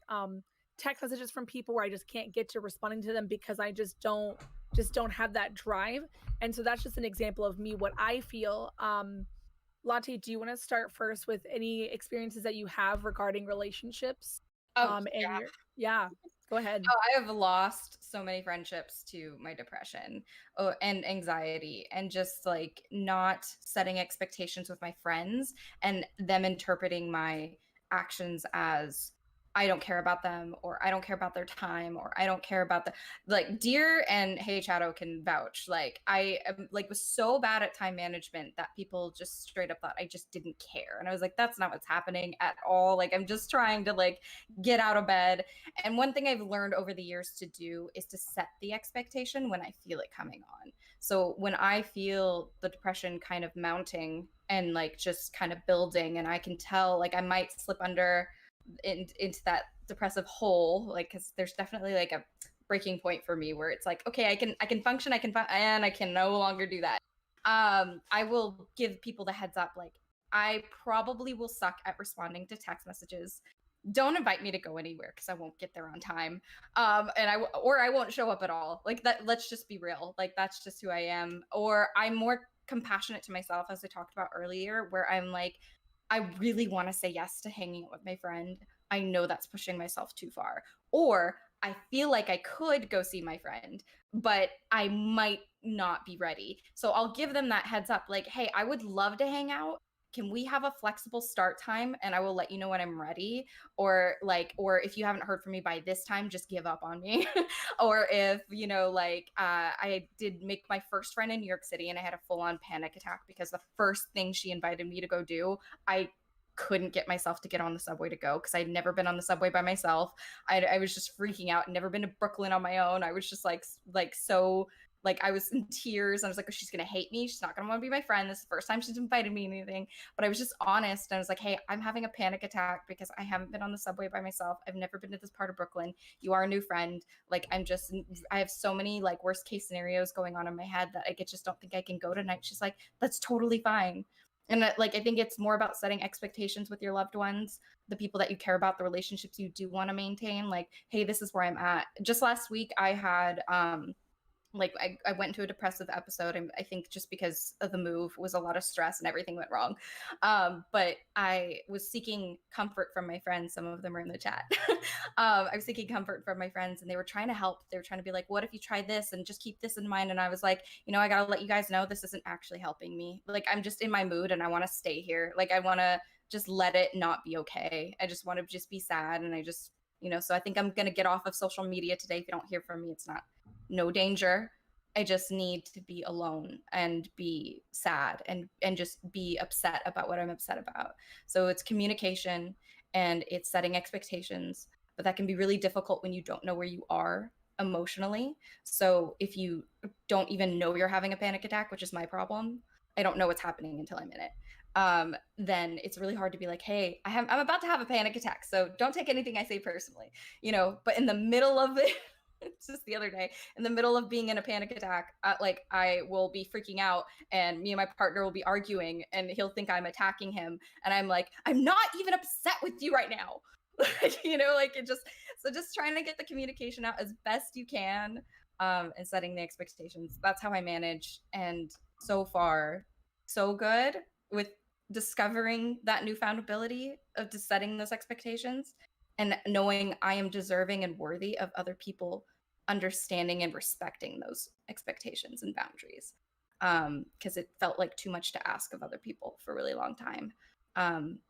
text messages from people where I just can't get to responding to them because I just don't have that drive. And so that's just an example of me, what I feel. Latte, do you want to start first with any experiences that you have regarding relationships? Oh, And yeah. yeah, go ahead. Oh, I have lost so many friendships to my depression, and anxiety, and just like not setting expectations with my friends and them interpreting my actions as I don't care about them, or I don't care about their time, or I don't care about the like Dear and Hey Shadow can vouch. Like I like was so bad at time management that people just straight up thought I just didn't care. And I was like, that's not what's happening at all. Like I'm just trying to like get out of bed. And one thing I've learned over the years to do is to set the expectation when I feel it coming on. So when I feel the depression kind of mounting and like just kind of building, and I can tell like I might slip under into that depressive hole, like because there's definitely like a breaking point for me where it's like, okay, I can function, and I can no longer do that. I will give people the heads up, like I probably will suck at responding to text messages. Don't invite me to go anywhere because I won't get there on time. And I won't show up at all. Like that, let's just be real. Like that's just who I am. Or I'm more compassionate to myself, as I talked about earlier, where I'm like, I really want to say yes to hanging out with my friend. I know that's pushing myself too far. Or I feel like I could go see my friend, but I might not be ready. So I'll give them that heads up, like, hey, I would love to hang out. Can we have a flexible start time and I will let you know when I'm ready? Or like, or if you haven't heard from me by this time, just give up on me. Or if, like I did make my first friend in New York City and I had a full-on panic attack because the first thing she invited me to go do, I couldn't get myself to get on the subway to go because I'd never been on the subway by myself. I was just freaking out. Never been to Brooklyn on my own. I was just like so Like I was in tears. I was like, oh, she's gonna hate me. She's not gonna want to be my friend. This is the first time she's invited me to anything. But I was just honest. And I was like, hey, I'm having a panic attack because I haven't been on the subway by myself. I've never been to this part of Brooklyn. You are a new friend. Like I have so many like worst case scenarios going on in my head that I just don't think I can go tonight. She's like, that's totally fine. And like I think it's more about setting expectations with your loved ones, the people that you care about, the relationships you do want to maintain. Like, hey, this is where I'm at. Just last week I had like I went into a depressive episode, and I think just because of the move was a lot of stress and everything went wrong. But I was seeking comfort from my friends. Some of them are in the chat. I was seeking comfort from my friends, and they were trying to help. They were trying to be like, what if you try this and just keep this in mind? And I was like, I gotta let you guys know this isn't actually helping me. Like I'm just in my mood and I want to stay here. Like I want to just let it not be okay. I just want to just be sad, and I just so I think I'm gonna get off of social media today. If you don't hear from me, it's not no danger. I just need to be alone and be sad and just be upset about what I'm upset about. So it's communication and it's setting expectations, but that can be really difficult when you don't know where you are emotionally. So if you don't even know you're having a panic attack, which is my problem, I don't know what's happening until I'm in it. Then it's really hard to be like, hey, I'm about to have a panic attack, so don't take anything I say personally, But in the middle of it, it's just the other day, in the middle of being in a panic attack, like I will be freaking out, and me and my partner will be arguing, and he'll think I'm attacking him, and I'm like, I'm not even upset with you right now. Like it just trying to get the communication out as best you can, and setting the expectations. That's how I manage, and so far, so good with discovering that newfound ability of just setting those expectations and knowing I am deserving and worthy of other people understanding and respecting those expectations and boundaries. Because it felt like too much to ask of other people for a really long time.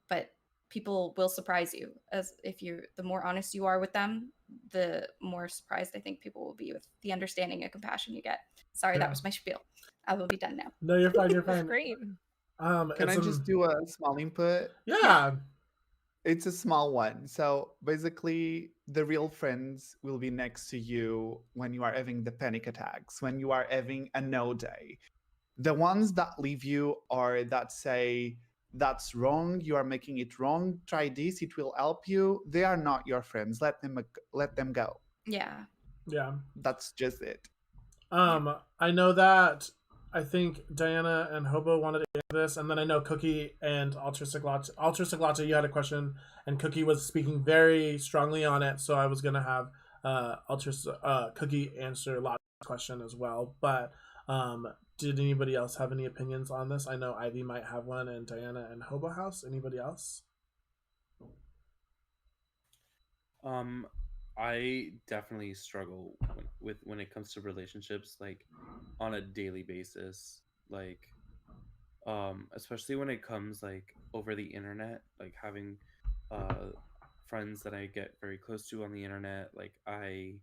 But people will surprise you, as the more honest you are with them, the more surprised I think people will be with the understanding and compassion you get. Sorry, that was my spiel. I will be done now. No, you're fine. You're That's fine. great. Can I just do a small input? Yeah. It's a small one. So basically, the real friends will be next to you when you are having the panic attacks, when you are having a no day. The ones that leave you or that say, that's wrong, you are making it wrong, try this, it will help you, they are not your friends. Let them go. Yeah. Yeah. That's just it. I know that I think Diana and Hobo wanted to answer this, and then I know Cookie and Altruistic Latte, you had a question, and Cookie was speaking very strongly on it, so I was gonna have Cookie answer Latte's question as well. But did anybody else have any opinions on this? I know Ivy might have one, and Diana and Hobo House. Anybody else? I definitely struggle when it comes to relationships, like on a daily basis, like especially when it comes like over the internet, like having friends that I get very close to on the internet. Like I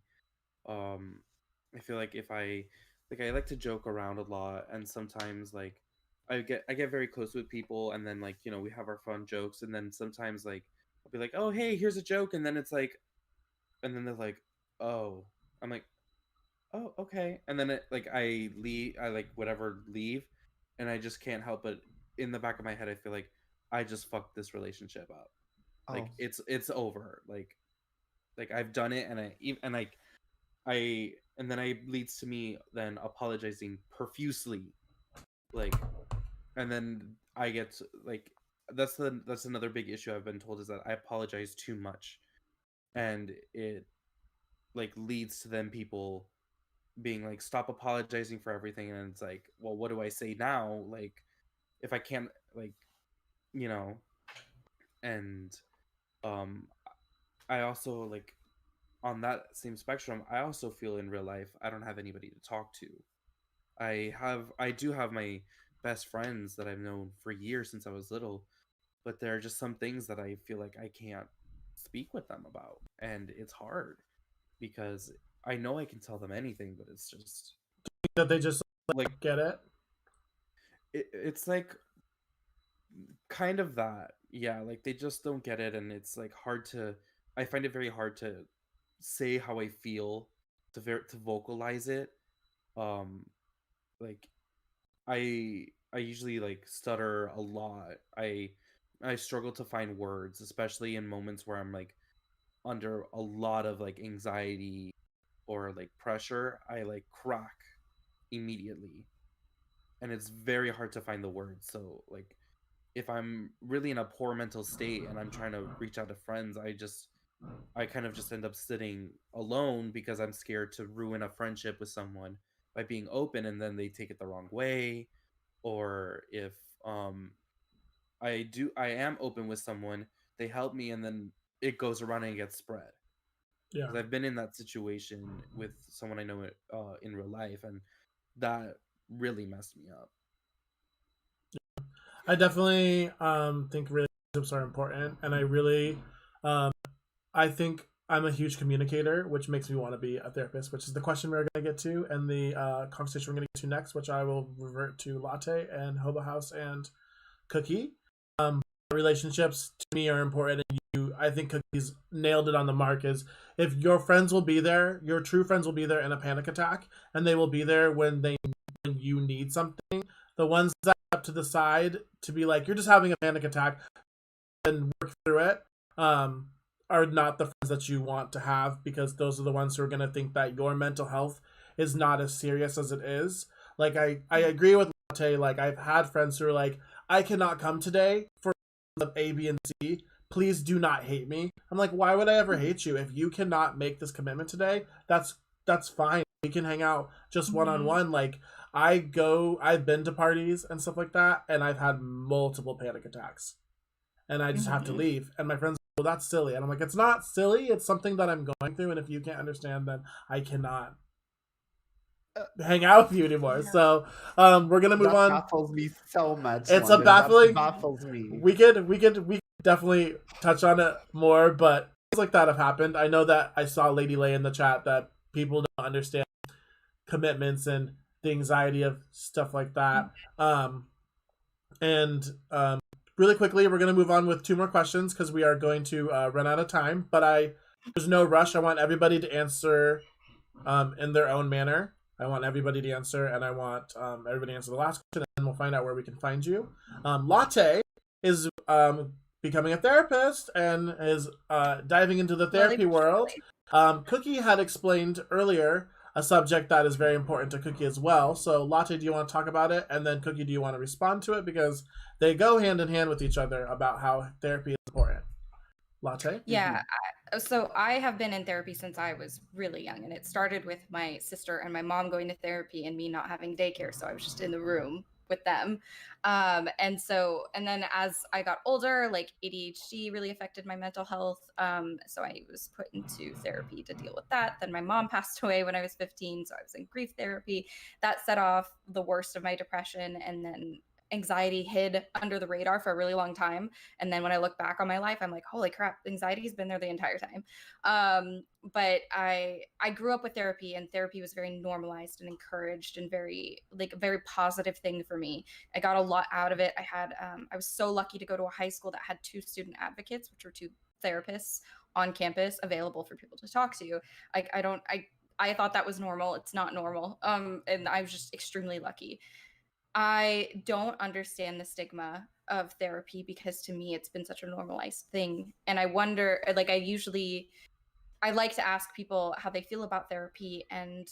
feel like if I like to joke around a lot, and sometimes like I get very close with people, and then like we have our fun jokes, and then sometimes like I'll be like, oh hey, here's a joke, and then it's like, and then they're like, oh, I'm like, oh okay, and then I leave, I like whatever leave, and I just can't help but in the back of my head I feel like I just fucked this relationship up. Like Oh. it's over. Like I've done it, and I and then I leads to me then apologizing profusely, like, and then I get like that's another big issue I've been told, is that I apologize too much, and it like leads to them people being like, stop apologizing for everything, and it's like, well, what do I say now, like, if I can't, like, you know and um I also, like, on that same spectrum, I also feel in real life I don't have anybody to talk to. I do have my best friends that I've known for years since I was little, but there are just some things that I feel like I can't speak with them about, and it's hard because I know I can tell them anything, but it's just That they just like get it. it's like kind of that, yeah, like they just don't get it, and it's like hard to, I find it very hard to say how I feel, to vocalize it, um like I usually like stutter a lot. I struggle to find words, especially in moments where I'm like under a lot of like anxiety or like pressure. I like crack immediately, and it's very hard to find the words. So like if I'm really in a poor mental state and I'm trying to reach out to friends, I kind of just end up sitting alone because I'm scared to ruin a friendship with someone by being open and then they take it the wrong way. Or if um I am open with someone, they help me and then it goes around and gets spread. Yeah. Because I've been in that situation with someone I know in real life, and that really messed me up. I definitely think relationships are important, and um, I think I'm a huge communicator, which makes me want to be a therapist, which is the question we're going to get to, and the conversation we're going to get to next, which I will revert to Latte and Hobo House and Cookie. Relationships to me are important, and I think Cookie's nailed it on the mark. Is if your friends will be there, your true friends will be there in a panic attack, and they will be there when you need something. The ones that are up to the side to be like, you're just having a panic attack and work through it, are not the friends that you want to have, because those are the ones who are going to think that your mental health is not as serious as it is. Like I agree with Latte. Like I've had friends who are like, I cannot come today for A, B, and C. Please do not hate me. I'm like, why would I ever hate you? If you cannot make this commitment today, that's fine. We can hang out just one on one. Like I've been to parties and stuff like that, and I've had multiple panic attacks, and I just have to leave. And my friends, well, that's silly, and I'm like, it's not silly. It's something that I'm going through, and if you can't understand, then I cannot hang out with you anymore. Yeah. So we're gonna move That on. baffles me so much. It's a London. baffling. That baffles me. We could definitely touch on it more, but things like that have happened. I know that I saw Lady Lay in the chat that people don't understand commitments and the anxiety of stuff like that. And really quickly, we're going to move on with 2 more questions because we are going to run out of time. But there's no rush. I want everybody to answer in their own manner. I want everybody to answer, and I want everybody to answer the last question, and we'll find out where we can find you. Latte is becoming a therapist and is diving into the therapy world. Cookie had explained earlier a subject that is very important to Cookie as well. So Latte, do you want to talk about it? And then Cookie, do you want to respond to it? Because they go hand in hand with each other about how therapy is important. Latte? Yeah. So I have been in therapy since I was really young, and it started with my sister and my mom going to therapy and me not having daycare. So I was just in the room with them. And then as I got older, like ADHD really affected my mental health. So I was put into therapy to deal with that. Then my mom passed away when I was 15. So I was in grief therapy. That set off the worst of my depression. And then anxiety hid under the radar for a really long time. And then when I look back on my life, I'm like, holy crap, anxiety's been there the entire time. But I grew up with therapy, and therapy was very normalized and encouraged and very like a very positive thing for me. I got a lot out of it. I was so lucky to go to a high school that had 2 student advocates, which were 2 therapists on campus available for people to talk to. I thought that was normal. It's not normal. And I was just extremely lucky. I don't understand the stigma of therapy because to me it's been such a normalized thing. And I wonder, like, I like to ask people how they feel about therapy and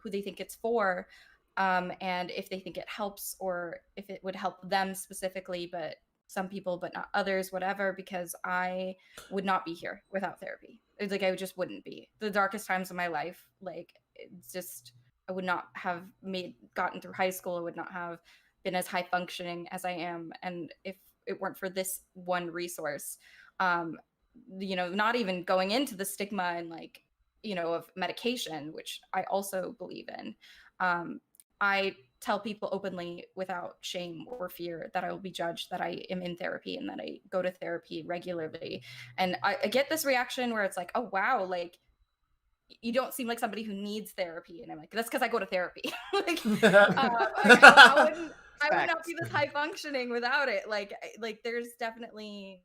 who they think it's for, and if they think it helps or if it would help them specifically, but some people, but not others, whatever, because I would not be here without therapy. It's like I just wouldn't be. The darkest times of my life, like, it's just, I would not have gotten through high school. I would not have been as high functioning as I am. And if it weren't for this one resource, um, not even going into the stigma and like, of medication, which I also believe in. I tell people openly without shame or fear that I will be judged that I am in therapy and that I go to therapy regularly. And I get this reaction where it's like, oh, wow, like, you don't seem like somebody who needs therapy. And I'm like, that's because I go to therapy. Like, I would not be this high functioning without it. Like there's definitely,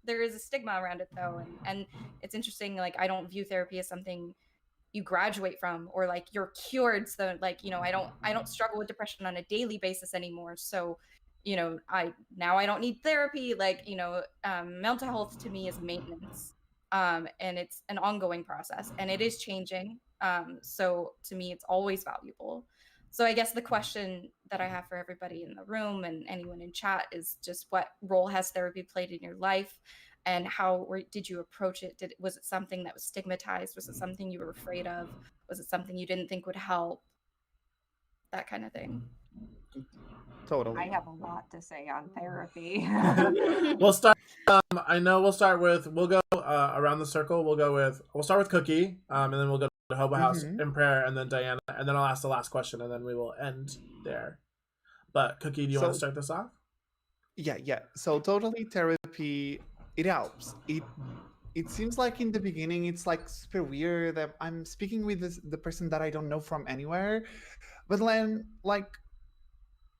there is a stigma around it though. And it's interesting. Like, I don't view therapy as something you graduate from, or like you're cured, so like, you know, I don't struggle with depression on a daily basis anymore, so you know, I don't need therapy. Like, you know, mental health to me is maintenance, and it's an ongoing process, and it is changing, so to me it's always valuable. So I guess the question that I have for everybody in the room and anyone in chat is just, what role has therapy played in your life, and did you approach it? Was it something that was stigmatized? Was it something you were afraid of? Was it something you didn't think would help? That kind of thing. Totally. I have a lot to say on therapy. We'll start. I know we'll start with. We'll go around the circle. We'll start with Cookie, and then we'll go to Hobo House Mhm. in prayer, and then Diana, and then I'll ask the last question, and then we will end there. But Cookie, do you want to So start this off? yeah. So totally therapy, it helps. It seems like in the beginning it's like super weird that I'm speaking with the person that I don't know from anywhere, but then like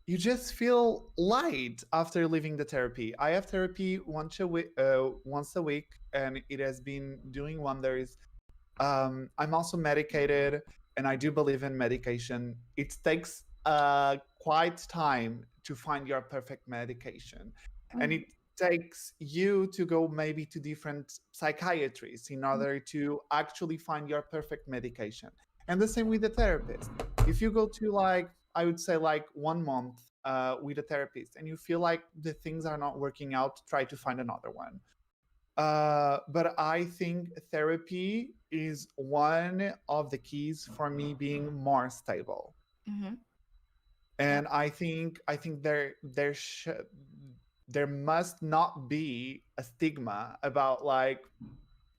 you just feel light after leaving the therapy. I have therapy once a week, and it has been doing wonders. I'm also medicated, and I do believe in medication. It takes quite time to find your perfect medication, and it takes you to go maybe to different psychiatrists in order to actually find your perfect medication. And the same with the therapist. If you go to like, I would say like 1 month with a therapist, and you feel like the things are not working out, try to find another one. But I think therapy is one of the keys for me being more stable. Mm-hmm. Yeah. And I think there must not be a stigma about like,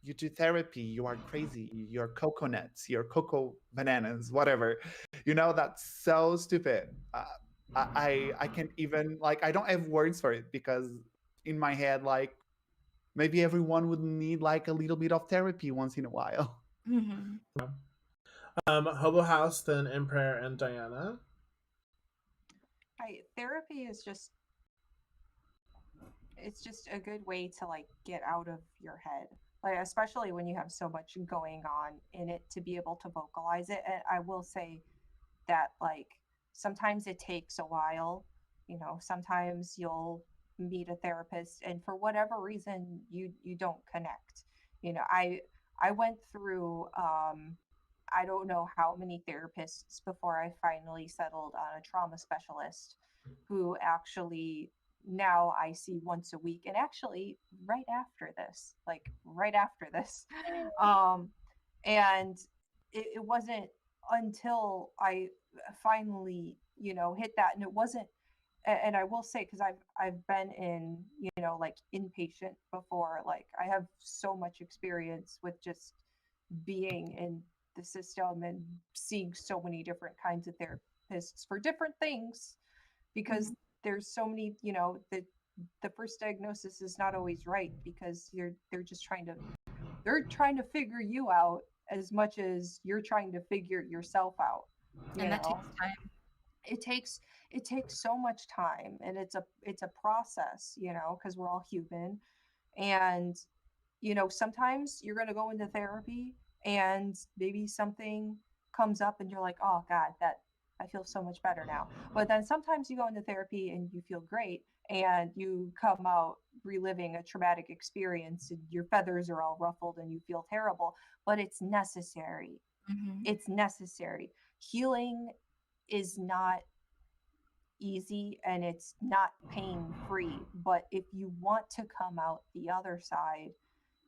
you do therapy, you are crazy, you're coconuts, you're cocoa bananas, whatever. You know, that's so stupid. I can't even like, I don't have words for it, because in my head, like, maybe everyone would need like a little bit of therapy once in a while. Mm-hmm. Hobo House, then in prayer, and Diana. Therapy is just, it's just a good way to like get out of your head, like especially when you have so much going on in it, to be able to vocalize it. And I will say that like sometimes it takes a while, you know, sometimes you'll meet a therapist and for whatever reason you don't connect. You know, I went through I don't know how many therapists before I finally settled on a trauma specialist who actually now I see once a week, and actually right after this. Um and it wasn't until I finally, you know, hit that, and it wasn't, and I will say, because I've been in, you know, like inpatient before, like I have so much experience with just being in the system and seeing so many different kinds of therapists for different things, because there's so many, you know, the first diagnosis is not always right, because they're trying to figure you out as much as you're trying to figure yourself out, you And that know. takes time. It takes so much time, and it's a process, you know, because we're all human. And you know, sometimes you're going to go into therapy and maybe something comes up and you're like, oh god, that I feel so much better now. But then sometimes you go into therapy and you feel great, and you come out reliving a traumatic experience and your feathers are all ruffled and you feel terrible, but it's necessary. Mm-hmm. It's necessary. Healing is not easy and it's not pain free, but if you want to come out the other side,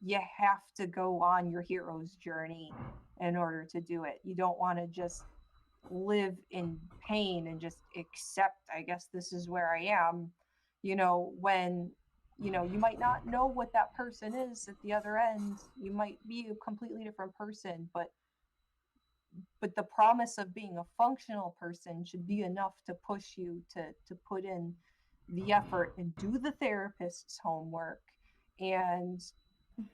you have to go on your hero's journey in order to do it. You don't want to just live in pain and just accept, I guess this is where I am, you know, when, you know, you might not know what that person is at the other end. You might be a completely different person, but the promise of being a functional person should be enough to push you to put in the effort and do the therapist's homework and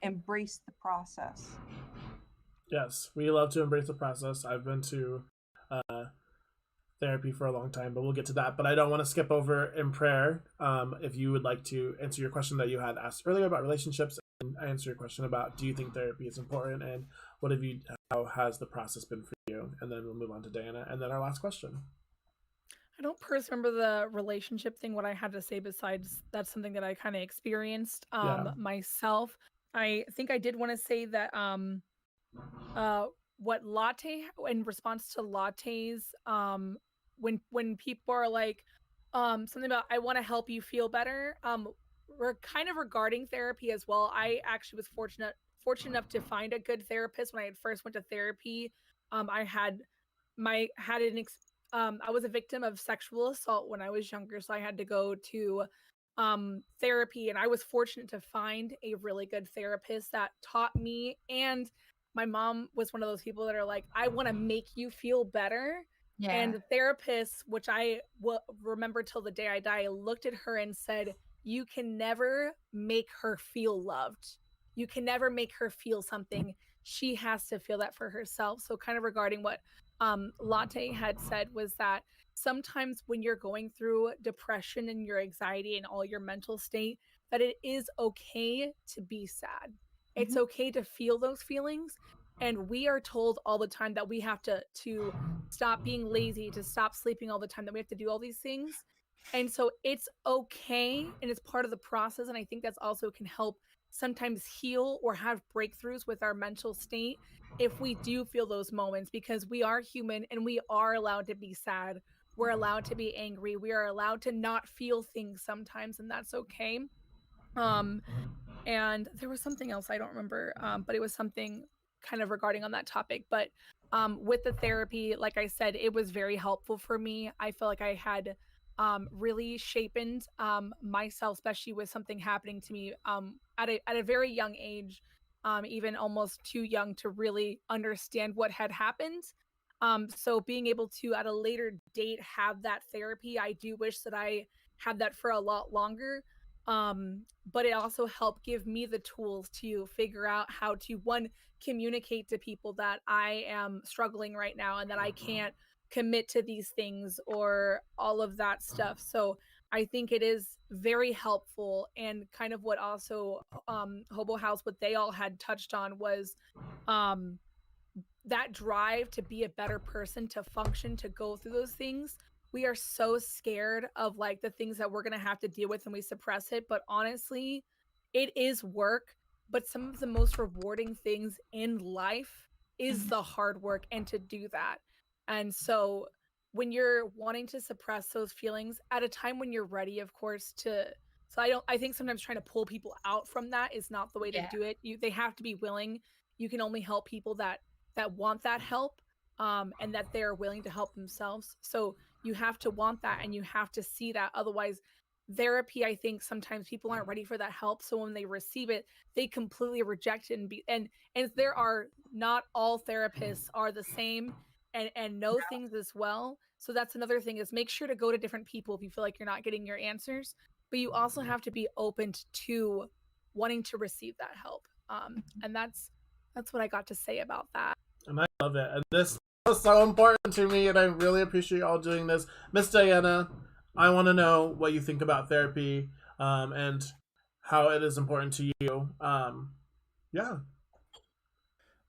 embrace the process. Yes, we love to embrace the process. I've been to uh, therapy for a long time, but we'll get to that. But I don't want to skip over in prayer. If you would like to answer your question that you had asked earlier about relationships, and I answer your question about, do you think therapy is important, and what have you how has the process been for you? And then we'll move on to Diana, and then our last question. I don't personally remember the relationship thing, what I had to say besides that's something that I kind of experienced Yeah. myself. I think I did want to say that uh what latte in response to lattes, when people are like something about I want to help you feel better, we're kind of regarding therapy as well. I actually was fortunate enough to find a good therapist when I had first went to therapy. I had my had an ex- I was a victim of sexual assault when I was younger, so I had to go to therapy, and I was fortunate to find a really good therapist that taught me. And my mom was one of those people that are like, I want to make you feel better. Yeah. And the therapist, which I will remember till the day I die, looked at her and said, you can never make her feel loved. You can never make her feel something. She has to feel that for herself. So kind of regarding what Latte had said was that sometimes when you're going through depression and your anxiety and all your mental state, that it is okay to be sad. It's Mhm. okay to feel those feelings. And we are told all the time that we have to stop being lazy, to stop sleeping all the time, that we have to do all these things. And so it's okay and it's part of the process. And I think that's also can help sometimes heal or have breakthroughs with our mental state if we do feel those moments, because we are human and we are allowed to be sad. We're allowed to be angry. We are allowed to not feel things sometimes, and that's okay. Um, and there was something else I don't remember, but it was something kind of regarding on that topic. But with the therapy, like I said, it was very helpful for me. I feel like I had really shapened myself, especially with something happening to me at a very young age, even almost too young to really understand what had happened. So being able to at a later date have that therapy, I do wish that I had that for a lot longer. But it also helped give me the tools to figure out how to one communicate to people that I am struggling right now and that I can't commit to these things or all of that stuff. So I think it is very helpful, and kind of what also Hobo House, what they all had touched on was um that drive to be a better person, to function, to go through those things. We are so scared of like the things that we're going to have to deal with and we suppress it. But honestly, it is work. But some of the most rewarding things in life is Mhm. the hard work and to do that. And so when you're wanting to suppress those feelings at a time when you're ready, of course, to so I think sometimes trying to pull people out from that is not the way to Yeah. do it. They have to be willing. You can only help people that want that help, and that they're willing to help themselves. So you have to want that and you have to see that. Otherwise, therapy, I think sometimes people aren't ready for that help. So when they receive it, they completely reject it and there are not all therapists are the same and know things as well. So that's another thing is make sure to go to different people if you feel like you're not getting your answers. But you also have to be open to wanting to receive that help. And that's what I got to say about that. And I love it. And this was so important to me, and I really appreciate y'all doing this. Miss Diana, I want to know what you think about therapy, and how it is important to you. Yeah.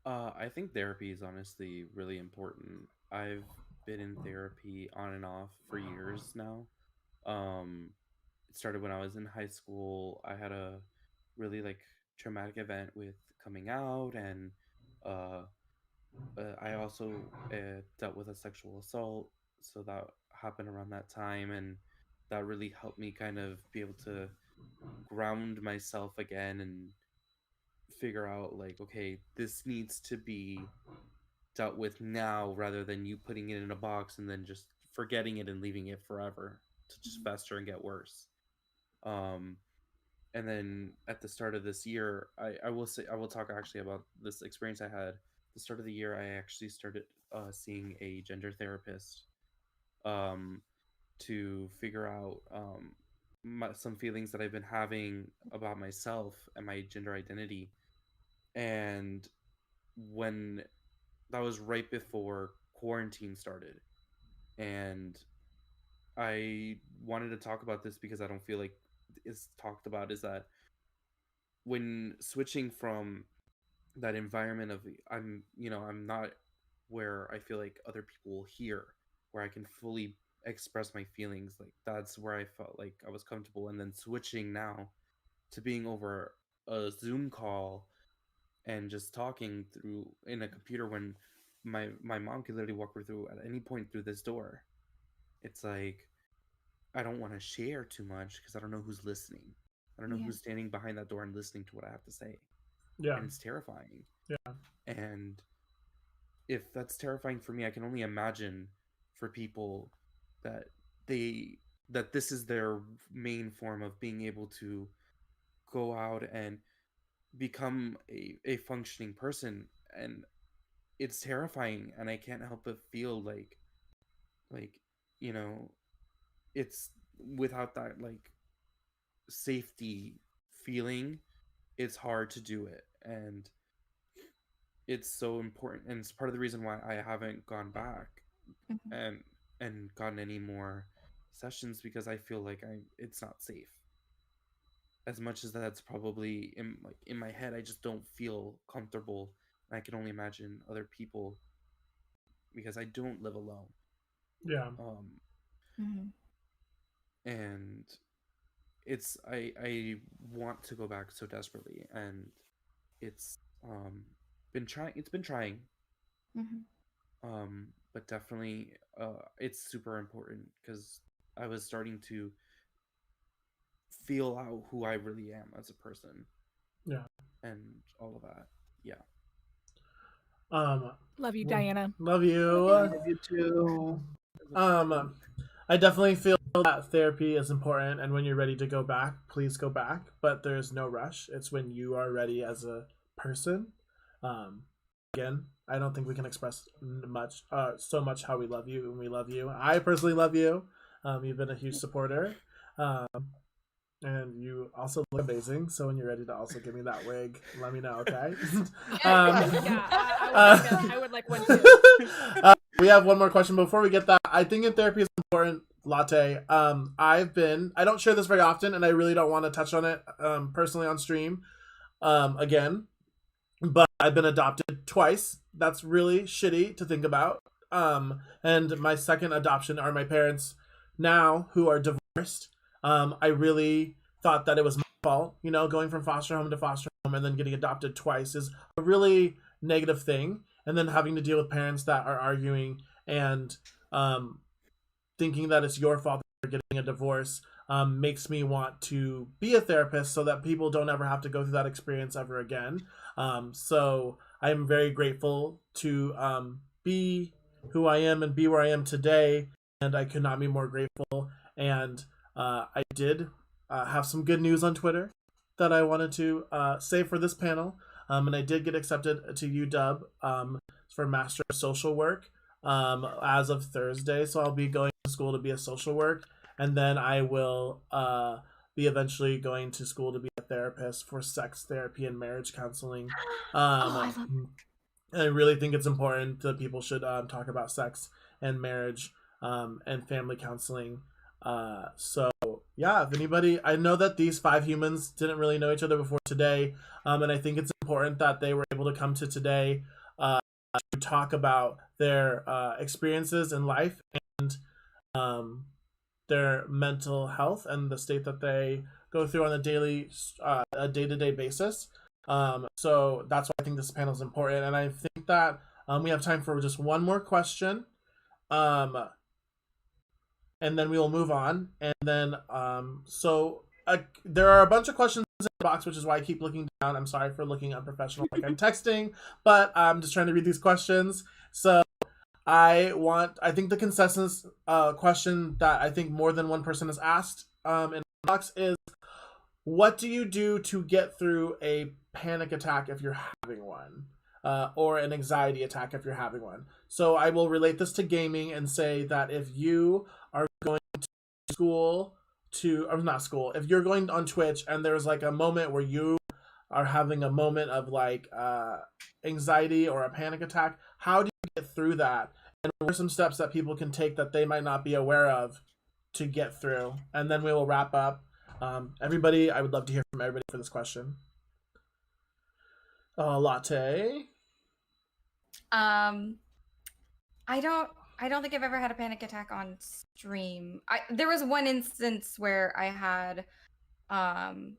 I think therapy is honestly really important. I've been in therapy on and off for years now. Um, it started when I was in high school. I had a really like traumatic event with coming out, and uh, I also dealt with a sexual assault. So that happened around that time, and that really helped me kind of be able to ground myself again and figure out like, okay, this needs to be dealt with now rather than you putting it in a box and then just forgetting it and leaving it forever to just fester and get worse. Um, and then at the start of this year, I will say I will talk actually about this experience I had. The start of the year, I actually started seeing a gender therapist, um, to figure out some feelings that I've been having about myself and my gender identity. And when that was right before quarantine started, and I wanted to talk about this because I don't feel like it's talked about, is that when switching from that environment of I'm not where I feel like other people will hear, where I can fully express my feelings. Like that's where I felt like I was comfortable, and then switching now to being over a Zoom call and just talking through in a computer when my mom could literally walk her through at any point through this door. It's like I don't want to share too much because I don't know who's listening. I don't know Yeah. who's standing behind that door and listening to what I have to say. Yeah. And it's terrifying. Yeah. And if that's terrifying for me, I can only imagine for people that this is their main form of being able to go out and become a functioning person. And it's terrifying, and I can't help but feel like you know it's without that like safety feeling, it's hard to do it. And it's so important, and it's part of the reason why I haven't gone back Mhm. and gotten any more sessions, because I feel like it's not safe. As much as that's probably in my head, I just don't feel comfortable. I can only imagine other people, because I don't live alone. Yeah. Mhm. And I want to go back so desperately, and it's been trying. Mhm. But definitely it's super important, because I was starting to feel out who I really am as a person. Yeah. And all of that. Yeah. Love you, Diana. Love you. Love you too. I definitely feel that therapy is important, and when you're ready to go back, please go back. But there's no rush. It's when you are ready as a person. Again, I don't think we can express so much how we love you, and we love you. I personally love you. You've been a huge supporter. And you also look amazing. So when you're ready to also give me that wig, let me know, okay? I would like one too. We have one more question before we get that. I think in therapy is important, Latte. I don't share this very often, and I really don't want to touch on it personally on stream again. But I've been adopted twice. That's really shitty to think about. And my second adoption are my parents now, who are divorced. I really thought that it was my fault, going from foster home to foster home and then getting adopted twice is a really negative thing. And then having to deal with parents that are arguing and thinking that it's your fault that you're getting a divorce makes me want to be a therapist so that people don't ever have to go through that experience ever again. So I'm very grateful to be who I am and be where I am today. And I could not be more grateful. And I did have some good news on Twitter that I wanted to say for this panel. And I did get accepted to UW for Master of Social Work as of Thursday. So I'll be going to school to be a social work. And then I will be eventually going to school to be a therapist for sex therapy and marriage counseling. I really think it's important that people should talk about sex and marriage and family counseling. So yeah, if anybody, I know that these 5 humans didn't really know each other before today, and I think it's important that they were able to come to today to talk about their experiences in life and their mental health and the state that they go through on a day-to-day basis. So that's why I think this panel is important, and I think that we have time for just one more question. And then we will move on. And then, there are a bunch of questions in the box, which is why I keep looking down. I'm sorry for looking unprofessional like I'm texting, but I'm just trying to read these questions. So I think the consensus question that I think more than one person has asked in the box is, what do you do to get through a panic attack if you're having one? Or an anxiety attack if you're having one. So I will relate this to gaming and say that if you are going to if you're going on Twitch and there's like a moment where you are having a moment of like anxiety or a panic attack, how do you get through that? And what are some steps that people can take that they might not be aware of to get through? And then we will wrap up. Everybody, I would love to hear from everybody for this question. Latte. Um, I don't think I've ever had a panic attack on stream. There was one instance where I had um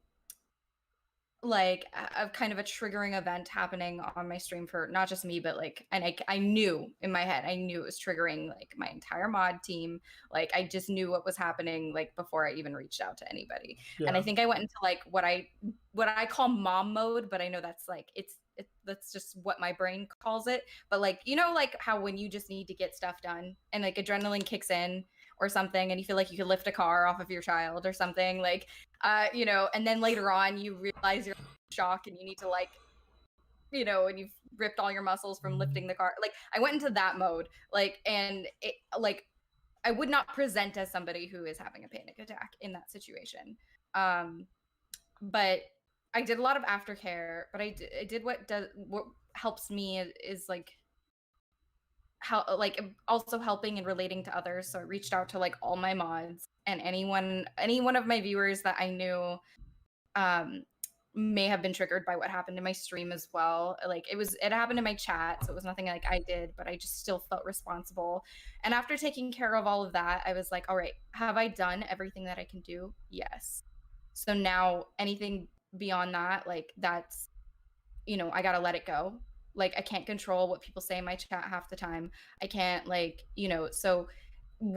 like a kind of a triggering event happening on my stream for not just me but like, and I knew in my head, I knew it was triggering like my entire mod team. Like I just knew what was happening like before I even reached out to anybody. And I Yeah. think I went into like what I call mom mode, but I know that's like that's just what my brain calls it. But like, you know, like how when you just need to get stuff done and like adrenaline kicks in or something and you feel like you could lift a car off of your child or something, like you know, and then later on you realize you're in shock and you need to like, you know, and you've ripped all your muscles from lifting the car. Like I went into that mode, like, and it like I would not present as somebody who is having a panic attack in that situation. But I did a lot of aftercare, but I did what helps me is like how like also helping and relating to others. So I reached out to like all my mods and any one of my viewers that I knew um may have been triggered by what happened in my stream as well. Like it happened in my chat, so it was nothing like I did, but I just still felt responsible. And after taking care of all of that, I was like, all right, have I done everything that I can do? Yes. So now anything beyond that, like that's, you know, I gotta let it go. Like I can't control what people say in my chat half the time. I can't like, you know, so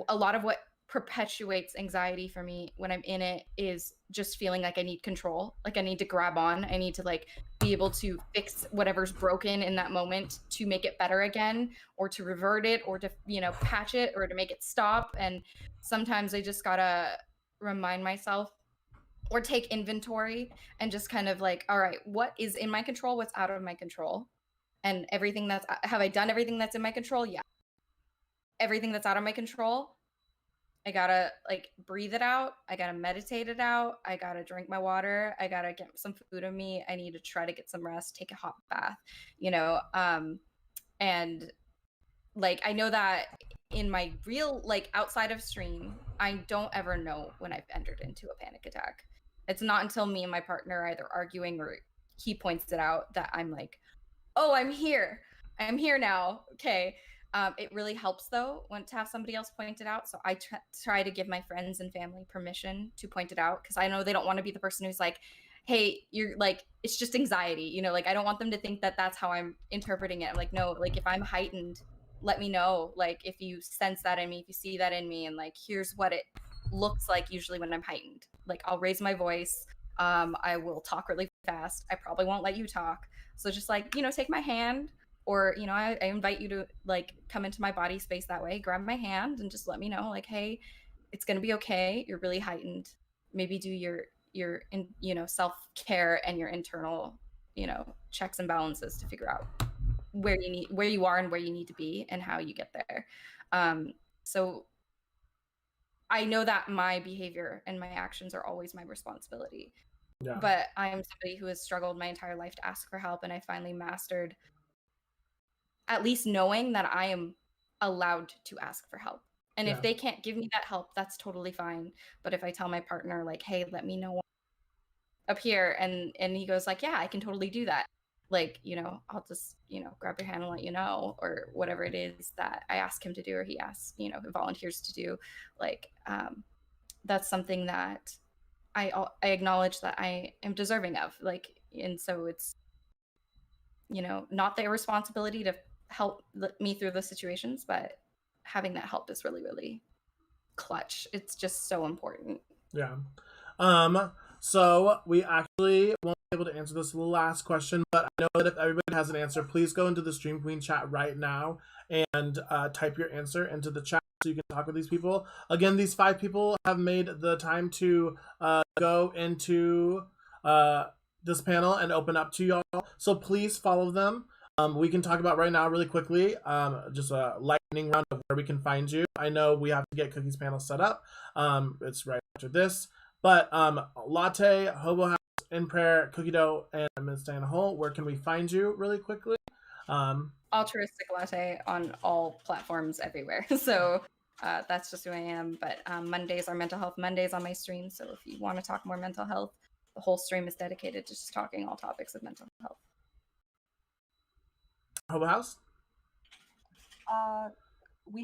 a lot of what perpetuates anxiety for me when I'm in it is just feeling like I need control. Like I need to grab on. I need to like be able to fix whatever's broken in that moment to make it better again or to revert it or to, you know, patch it or to make it stop. And sometimes I just gotta remind myself or take inventory and just kind of like, all right, what is in my control, what's out of my control, and everything that's, have I done everything that's in my control? Yeah. Everything that's out of my control, I gotta like breathe it out, I gotta meditate it out, I gotta drink my water, I gotta get some food in me, I need to try to get some rest, take a hot bath, you know. And like I know that in my real, like outside of stream, I don't ever know when I've entered into a panic attack. It's not until me and my partner are either arguing or he points it out that I'm like, oh, I'm here now. Okay. It really helps though when to have somebody else point it out. So I try to give my friends and family permission to point it out because I know they don't want to be the person who's like, hey, you're like, it's just anxiety, you know, like I don't want them to think that that's how I'm interpreting it. I'm like, no, like if I'm heightened, let me know. Like if you sense that in me, if you see that in me, and like here's what it looks like usually when I'm heightened. Like I'll raise my voice. I will talk really fast. I probably won't let you talk. So just like, you know, take my hand, or, you know, I invite you to like come into my body space that way, grab my hand and just let me know like, hey, it's going to be okay. You're really heightened. Maybe do your you know, self-care and your internal, you know, checks and balances to figure out where you are and where you need to be and how you get there. So I know that my behavior and my actions are always my responsibility. Yeah. But I am somebody who has struggled my entire life to ask for help, and I finally mastered at least knowing that I am allowed to ask for help. And Yeah. if they can't give me that help, that's totally fine. But if I tell my partner like, "Hey, let me know up here," and he goes like, "Yeah, I can totally do that." Like, you know, I'll just, you know, grab your hand and let you know, or whatever it is that I ask him to do or he asks, you know, volunteers to do. Like, that's something that I acknowledge that I am deserving of. Like, and so it's, you know, not their responsibility to help me through the situations, but having that help is really, really clutch. It's just so important. Yeah. So we actually won't be able to answer this last question, but I know that if everybody has an answer, please go into the Stream Queen chat right now and type your answer into the chat so you can talk with these people. Again, these 5 people have made the time to go into this panel and open up to y'all. So please follow them. We can talk about right now really quickly, just a lightning round of where we can find you. I know we have to get Cookie's panel set up. It's right after this. But Latte, Hobo House, In Prayer, Cookie Dough, and Miss Diana Hole, where can we find you really quickly? Altruistic Latte on all platforms everywhere. So that's just who I am. But Mondays are mental health Mondays on my stream. So if you want to talk more mental health, the whole stream is dedicated to just talking all topics of mental health. Hobo House? We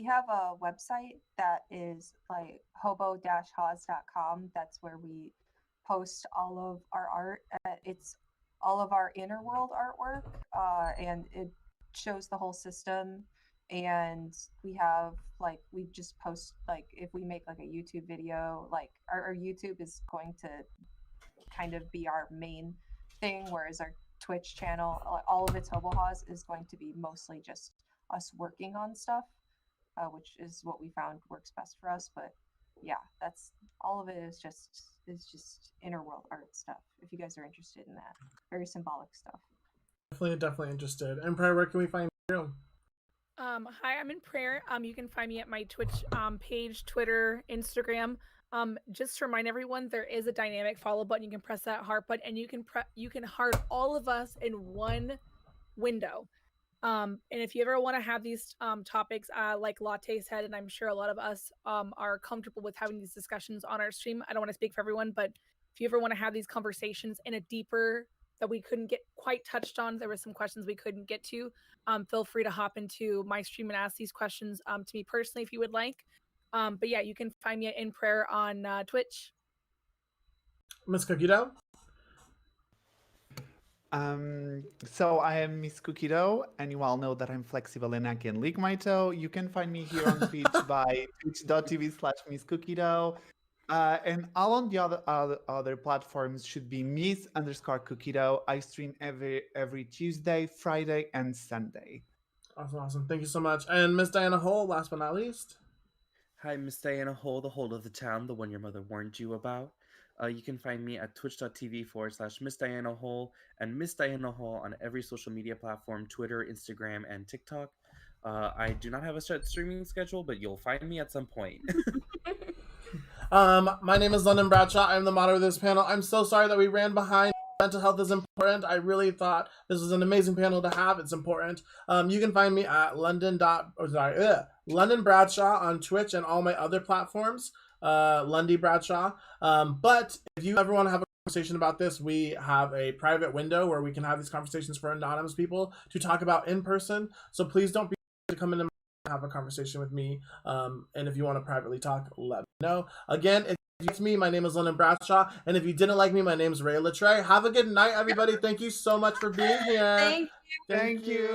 have a website that is like hobo-haws.com. That's where we post all of our art. It's all of our inner world artwork, and it shows the whole system. And we have like we just post like if we make like a YouTube video, like our YouTube is going to kind of be our main thing, whereas our Twitch channel, all of its Hobo Haws, is going to be mostly just us working on stuff, which is what we found works best for us. But yeah, that's all of it is just inner world art stuff. If you guys are interested in that, very symbolic stuff. Definitely interested. And Prayer, where can we find you? Hi, I'm in prayer. You can find me at my Twitch page, Twitter, Instagram. Just to remind everyone, there is a dynamic follow button. You can press that heart button, and you can heart all of us in one window. And if you ever want to have these topics, like Latte said, and I'm sure a lot of us are comfortable with having these discussions on our stream. I don't want to speak for everyone, but if you ever want to have these conversations in a deeper that we couldn't get quite touched on, there were some questions we couldn't get to. Feel free to hop into my stream and ask these questions to me personally if you would like. But yeah, you can find me in prayer on Twitch. Miss Cookie Dough? So I am Miss Cookie Dough, and you all know that I'm flexible and I can lick my toe. You can find me here on Twitch by twitch.tv/Miss Cookie Dough. And all on the other platforms should be Miss_Cookie Dough. I stream every Tuesday, Friday, and Sunday. Awesome. Thank you so much. And Miss Diana Hole, last but not least. Hi, Miss Diana Hole, the whole of the town, the one your mother warned you about. You can find me at twitch.tv/Miss Diana Hole and Miss Diana Hole on every social media platform, Twitter, Instagram, and TikTok. I do not have a set streaming schedule, but you'll find me at some point. My name is LondynBradshaw. I'm the moderator of this panel. I'm so sorry that we ran behind. Mental health is important. I really thought this was an amazing panel to have. It's important. You can find me at LondynBradshaw on Twitch and all my other platforms. LondynBradshaw. But if you ever want to have a conversation about this, we have a private window where we can have these conversations for anonymous people to talk about in person. So please don't be to come in and have a conversation with me. And if you want to privately talk, let me know. Again, if it's me, my name is LondynBradshaw. And if you didn't like me, my name is Ray Latre. Have a good night, everybody. Thank you so much for being here. Thank you. Thank you.